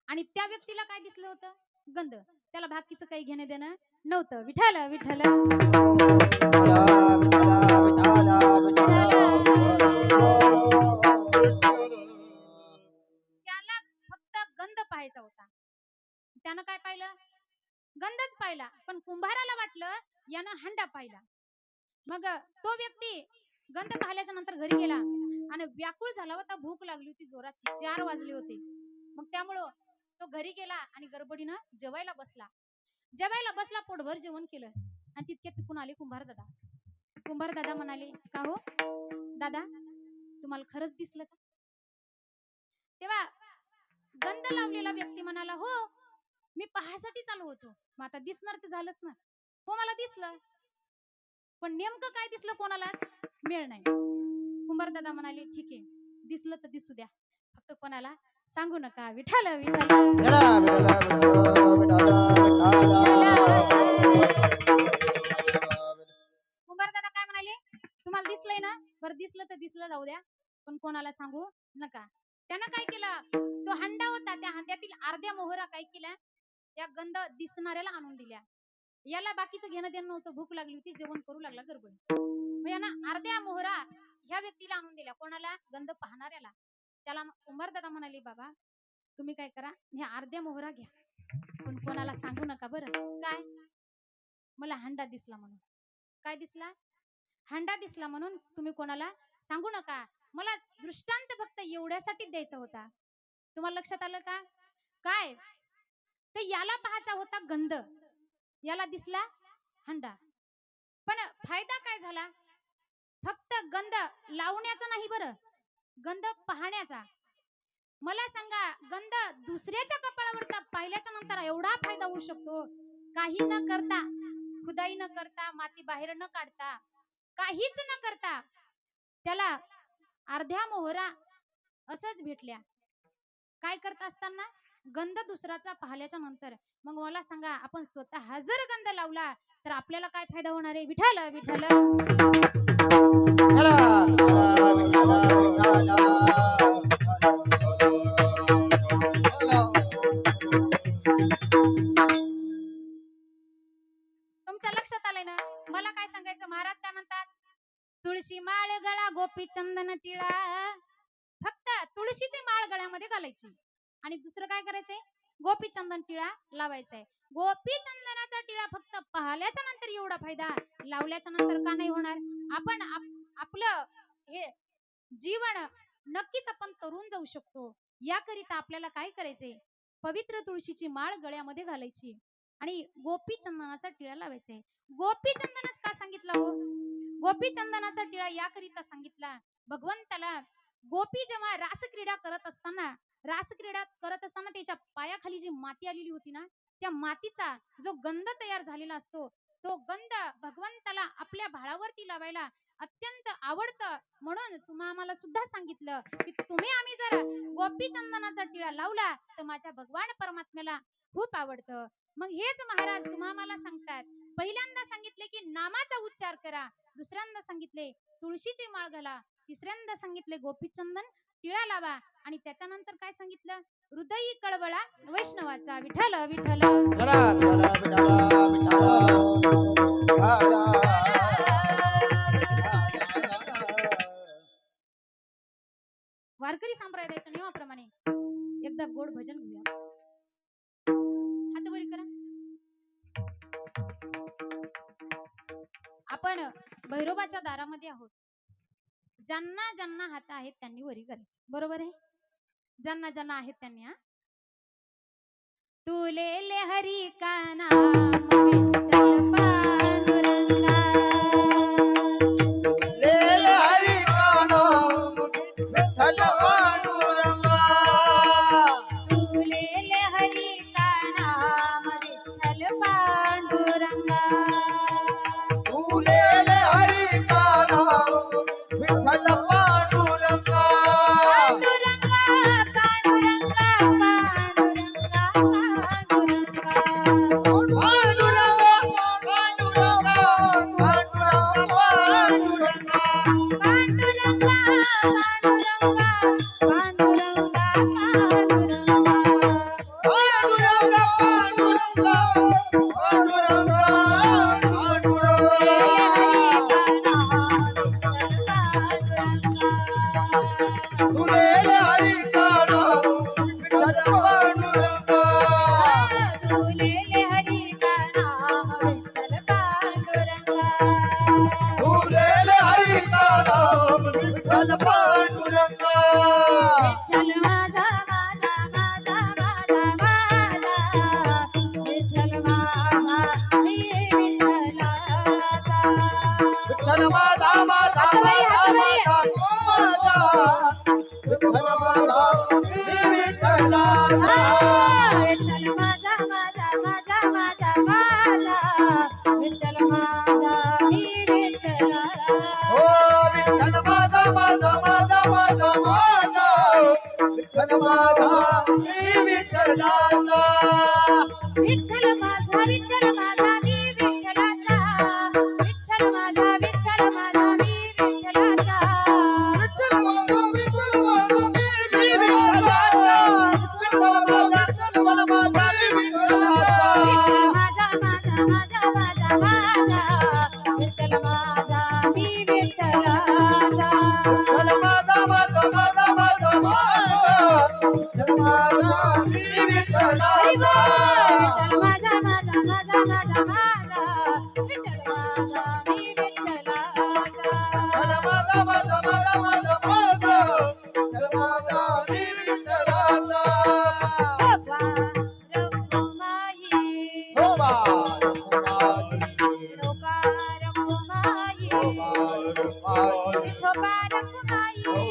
आणि त्या व्यक्तीला काय दिसलं होतं? गंध. त्याला बाकीचं काही घेणं देणं नव्हतं. विठ्ठल विठ्ठल त्याला फक्त गंध पाहायचा होता. त्यानं काय पाहिलं? गंधच पाहिला. पण कुंभाराला वाटलं यानं हंडा पाहिला. मग तो व्यक्ती गंध पाहिल्याच्या नंतर घरी गेला आणि व्याकुळ झाला होता, भूक लागली होती जोराची, 4 वाजले होते. मग त्यामुळं तो घरी गेला आणि गडबडीनं जेवायला बसला. पोटभर जेवण केलं आणि तितक्यात तिकून आले कुंभार दादा. कुंभार दादा म्हणाले, का हो दादा, तुम्हाला खरंच दिसलं का? तेव्हा गंध लावलेला व्यक्ती म्हणाला, हो मी पाहायसाठी चालू होतो, मग आता दिसणार तर झालंच ना. हो मला दिसलं, पण नेमकं काय दिसलं कोणालाच मिळ नाही. कुंभार दादा म्हणाले, ठीक आहे, दिसलं तर दिसू द्या, फक्त कोणाला सांगू नका. विठ्ठल विठ्ठल विठ्ठला विठ्ठला विठ्ठला कुंभार दादा काय म्हणाले, तुम्हाला दिसलंय ना, बरं दिसलं तर दिसलं, जाऊ द्या, पण कोणाला सांगू नका. त्यानं काय केलं, तो हंडा होता, त्या हंड्यातील अर्ध्या मोहरा काय केल्या, त्या गंध दिसणाऱ्याला आणून दिल्या. याला बाकीचं घेणं देणं नव्हतं, भूक लागली होती, जेवण करू लागला गडबड. मग यानं अर्ध्या मोहरा ह्या व्यक्तीला आणून दिल्या, कोणाला, गंध पाहणाऱ्याला. त्याला कुंभार दादा म्हणाले, बाबा तुम्ही काय करा, ह्या अर्ध्या मोहरा घ्या, पण कोणाला सांगू नका बरं. काय, मला हंडा दिसला म्हणून. काय दिसला, हंडा दिसला म्हणून तुम्ही कोणाला सांगू नका. मला दृष्टांत फक्त एवढ्यासाठी द्यायचा होता. तुम्हाला लक्षात आलं का? काय, तर याला पाहायचा होता गंध, याला दिसला हंडा. पण फायदा काय झाला, फक्त गंध लावण्याचा नाही बरं, गंध पाहण्याचा. मला सांगा, गंध दुसऱ्याच्या कपाळावरचा पाहिल्याच्या नंतर एवढा फायदा होऊ शकतो, काही न करता, खुदाई न करता, माती बाहेर न काढता, काहीच न करता, त्याला अर्ध्या मोहरा असंच भेटल्या. काय करत असताना, गंध दुसऱ्याचा पाहिल्याच्या नंतर. मग मला सांगा, आपण स्वतः जर गंध लावला तर आपल्याला काय फायदा होणार आहे? विठ्ठल विठ्ठल तुमच्या लक्षात आलंय ना? मला काय सांगायचं, महाराज काय म्हणतात, तुळशी माळ गळा गोपी चंदन टिळा. फक्त तुळशीची माळ गळ्यामध्ये घालायची आणि दुसरं काय करायचंय, गोपी चंदन टिळा लावायचाय. गोपी चंदनाचा टिळा फक्त पाहिल्याच्या नंतर एवढा फायदा, लावल्याच्या नंतर का नाही होणार? आपण आपलं हे जीवन नक्कीच आपण तरुण जाऊ शकतो. याकरिता आपल्याला काय करायचंय, पवित्र तुळशीची माळ गळ्यामध्ये घालायची आणि गोपी चंदनाचा टिळा लावायचाय. गोपी चंदनच का सांगितलं हो? गोपी चंदनाचा टिळा याकरिता सांगितला, भगवंताला गोपी जेव्हा रासक्रीडा करत असताना त्याच्या पायाखाली जी माती आलेली होती ना, त्या मातीचा जो गंध तयार झालेला असतो, तो गंध भगवंताला आपल्या भाळावरती लावायला अत्यंत आवडतं. म्हणून तुम्हा आम्हाला सुद्धा सांगितलं की तुम्ही आम्ही जर गोपी चंदनाचा टिळा लावला तर माझ्या भगवान परमात्म्याला खूप आवडतं. मग हेच महाराज तुम्हा आम्हाला सांगतात, पहिल्यांदा सांगितले की नामाचा उच्चार करा, दुसऱ्यांदा सांगितले तुळशीची माळ घाला, तिसऱ्यांदा सांगितले गोपीचंदन टिळा लावा आणि त्याच्यानंतर काय सांगितलं, हृदयी कळवळा वैष्णवाचा. विठ्ठल विठ्ठल वारकरी संप्रदायाच्या नियमाप्रमाणे एकदा गोड भजन घेऊया. हात वरी करा. आपण भैरोबाच्या दारामध्ये आहोत. ज्यांना ज्यांना हात आहेत त्यांनी वरी करायची, बरोबर आहे? ज्यांना ज्यांना आहेत त्यांनी. तुले हरी का नाम विठ्ठल पांडुरंगा, लेले हरी का नाम विठ्ठल पांडुरंगा, तुले हरी का नाम विठ्ठल पांडुरंगा, तुलेले हरी का नाम विठ्ठल पांडुरंगा, पांडुरंगा पांडुरंगा पांडुरंगा पांडुरंगा पांडुरंगा पांडुरंगा पांडुरंगा पांडुरंगा, पांडुरंगा पांडुरंगा पांडुरंगा पांडुरंगा पांडुरंगा पांडुरंगा पांडुरंगा, तुलेले हरी का नाम विठ्ठल पांडुरंगा, तुलेले हरी का नाम विठ्ठल पांडुरंगा, तुलेले हरी का नाम विठ्ठल पांडुरंगा, विठ्ठल माझा माझा माझा माझा माझा, विठ्ठल माझा मी विठ्ठलाचा, विठ्ठल विठ्ठल माझा माझा माझा माझा विठ्ठल माझा मी विठ्ठलाचा विठ्ठल माझा माझा माझा माझा माझा विठ्ठल माझा मी विठ्ठलाचा हो विठ्ठल माझा माझा माझा माझा माझा विठ्ठल माझा मी विठ्ठलाचा विठ्ठल माझा मी विठ्ठलाचा विठ्ठल माझा मी विठ्ठलाचा विठ्ठल माझा विठ्ठल माझा मी विठ्ठलाचा विठ्ठल माझा विठ्ठल माझा मी विठ्ठलाचा माझा माझा माझा माझा माझा विठ्ठल माझा मी विठ्ठलाचा विठ्ठल माझा माझा माझा माझा माझा विठ्ठल माझा मी विठ्ठलाचा विठ्ठल माझा माझा माझा माझा माझा विठ्ठल माझा मी विठ्ठलाचा विठ्ठल माझा माझा माझा माझा माझा विठ्ठल माझा मी विठ्ठलाचा हो हो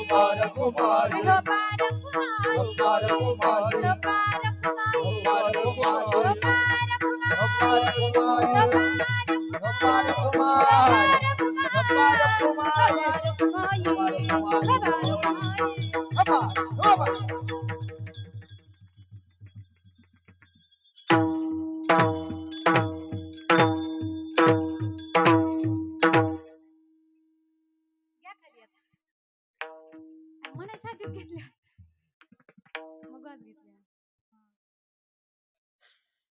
बाळकुमारी लोकार कुमाई हो बाळकुमारी विठोबार कुमाई हो बाळकुमारी लोकार हो कुमाई बाळकुमारी लोकार कुमाई हो बाळकुमारी लोकार कुमाई हो म्हणायच्या आधीच घेतल्या मग आज घेतल्या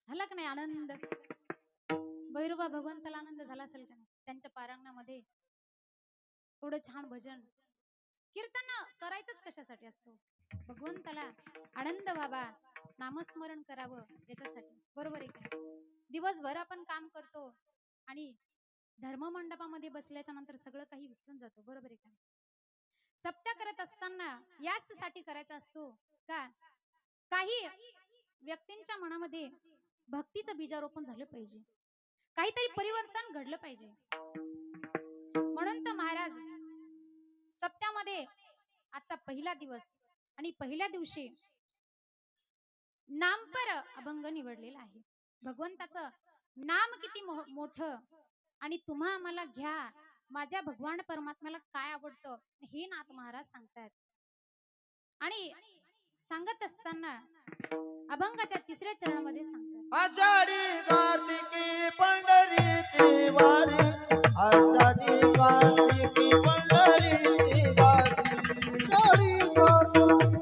झाला का नाही आनंद भैरोबा भगवंताला आनंद झाला असेल का नाही त्यांच्या पारांगणामध्ये एवढं छान भजन कीर्तन करायचंच कशासाठी असतो भगवंताला आनंद व्हावा नामस्मरण करावं याच्यासाठी बरोबर आहे का दिवसभर आपण काम करतो आणि धर्ममंडपामध्ये बसल्याच्या नंतर सगळं काही विसरून जातो बरोबर आहे का सप्त्या करत असताना याच साठी करायचा असतो का काही व्यक्तींच्या मनामध्ये भक्तीचं बीजारोपण झालं पाहिजे काहीतरी परिवर्तन घडलं पाहिजे म्हणून तर महाराज सप्त्यामध्ये आजचा पहिला दिवस आणि पहिल्या दिवशी नामपर अभंग निवडलेला आहे भगवंताचं नाम किती मोठं आणि तुम्हा आम्हाला घ्या माझ्या भगवान परमात्म्याला काय आवडतं हे नाथ महाराज सांगतात आणि सांगत असताना अभंगाच्या तिसऱ्या चरणामध्ये सांगतात आषाढी कार्तिकी पंढरीची वारी आषाढी कार्तिकी पंढरीची वारी आषाढी कार्तिकी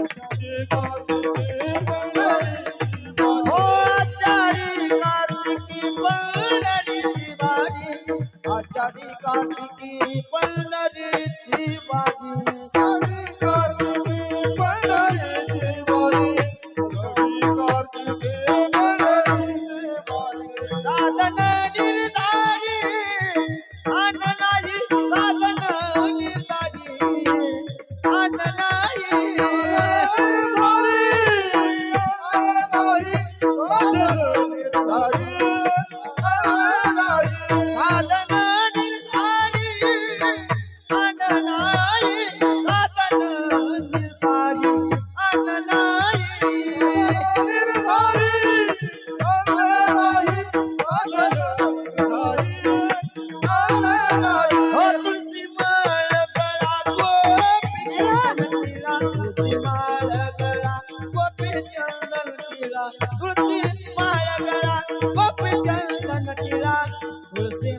पंढरीची वारी हो आषाढी कार्तिकी पंढरीची वारी आषाढी कार्तिकी पंढरीची वारी आषाढी कार्तिकी पंढरीची वारी साधन निर्धारी अननाही साधन निर्धारी अननाही तुळशी माळ गळा गोपी चंदन तिला तुळशी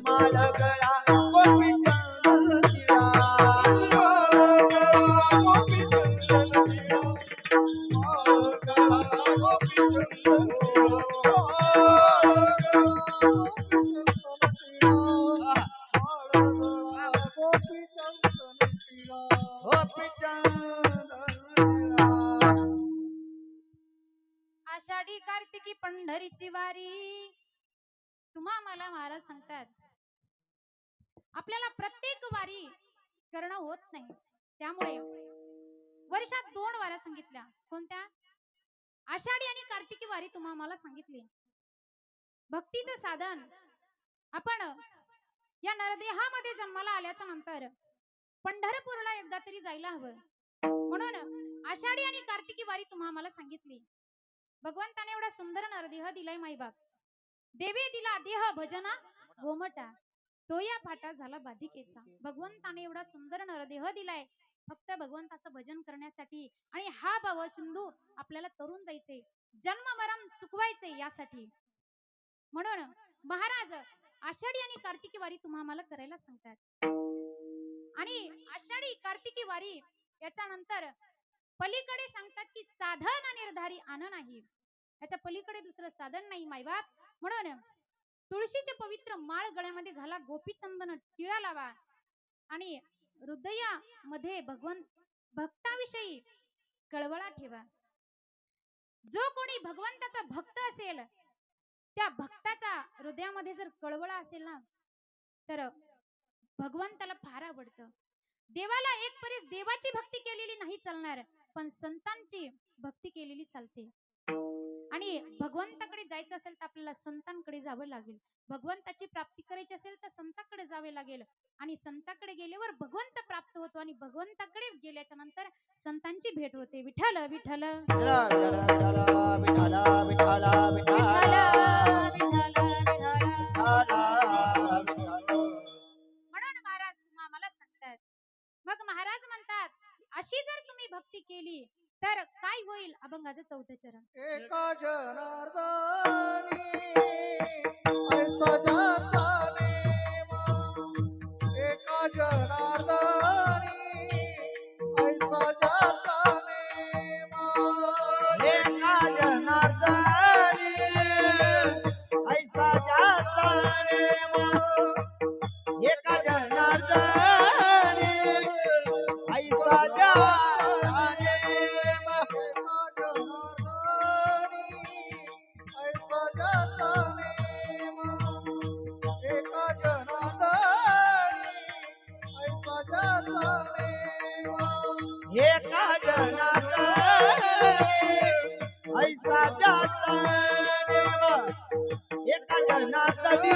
माळ गळा गोपी चंदन तिला गोपी चंदन आषाढी कार्तिकी पंढरीची वारी तुम्हा मला महाराज सांगतात आपल्याला प्रत्येक वारी करणं होत नाही त्यामुळे वर्षात 2 वाऱ्या सांगितल्या कोणत्या आषाढी आणि कार्तिकी वारी तुम्हा मला सांगितली भक्तीचं साधन आपण या नरदेहामध्ये जन्माला आल्याच्या नंतर पंढरपूरला एकदा तरी जायला हवं. म्हणून आषाढी आणि कार्तिकी वारी तुम्हा आम्हाला सांगितली. भगवंताने एवढा सुंदर नरदेह दिलाय माईबाप. देवी दिला देह भजना गोमटा, तो या फाटा झाला बाधिकेचा. भगवंताने एवढा सुंदर नरदेह दिलाय फक्त भगवंताचं भजन करण्यासाठी. आणि हा भाव सिंधू आपल्याला तरुण जायचे, जन्म मरण चुकवायचे यासाठी. म्हणून महाराज आषाढी आणि कार्तिकी वारी तुम्हा आम्हाला करायला सांगतात. आणि आषाढी कार्तिकी वारी याच्यानंतर पलीकडे सांगतात की साधन निर्धारी आन नाही. याच्या पलीकडे दुसरं साधन नाही मायबाप. म्हणून तुळशीचे पवित्र माळ गळ्यामध्ये घाला, गोपीचंदन टिळा लावा आणि हृदयामध्ये भक्ताविषयी कळवळा ठेवा. जो कोणी भगवंताचा भक्त असेल त्या भक्ताचा हृदयामध्ये जर कळवळा असेल ना तर भगवंताला फार आवडतं. देवाला एक परीस देवाची भक्ती केलेली नाही चालणार, पण संतांची भक्ती केलेली चालते. आणि भगवंताकडे जायचं असेल तर आपल्याला संतांकडे जावं लागेल. भगवंताची प्राप्ती करायची असेल तर संतांकडे जावे लागेल. आणि संतांकडे गेल्यावर भगवंत प्राप्त होतो आणि भगवंताकडे गेल्याच्या नंतर संतांची भेट होते. विठ्ठल विठ्ठल विठ्ठल विठ्ठल विठ्ठल विठ्ठल म्हणून महाराज तुम्हा आम्हाला सांगतात. मग महाराज म्हणतात अशी जर तुम्ही भक्ती केली तर काय होईल. अभंगाचं 4थं चरण. एका जनार्दनी ऐसा ज्याचा नेम, एका जनार्दनी ऐसा ज्याचा नेम, एका जनार्दनी ऐसा ज्याचा नेम, एका जनार्दनी ऐसा ज्याचा नेम, ऐसा ज्याचा नेम, एका जनार्दनी ऐसा ज्याचा नेम, एका जनार्दनी ऐसा ज्याचा नेम, एका जनार्दनी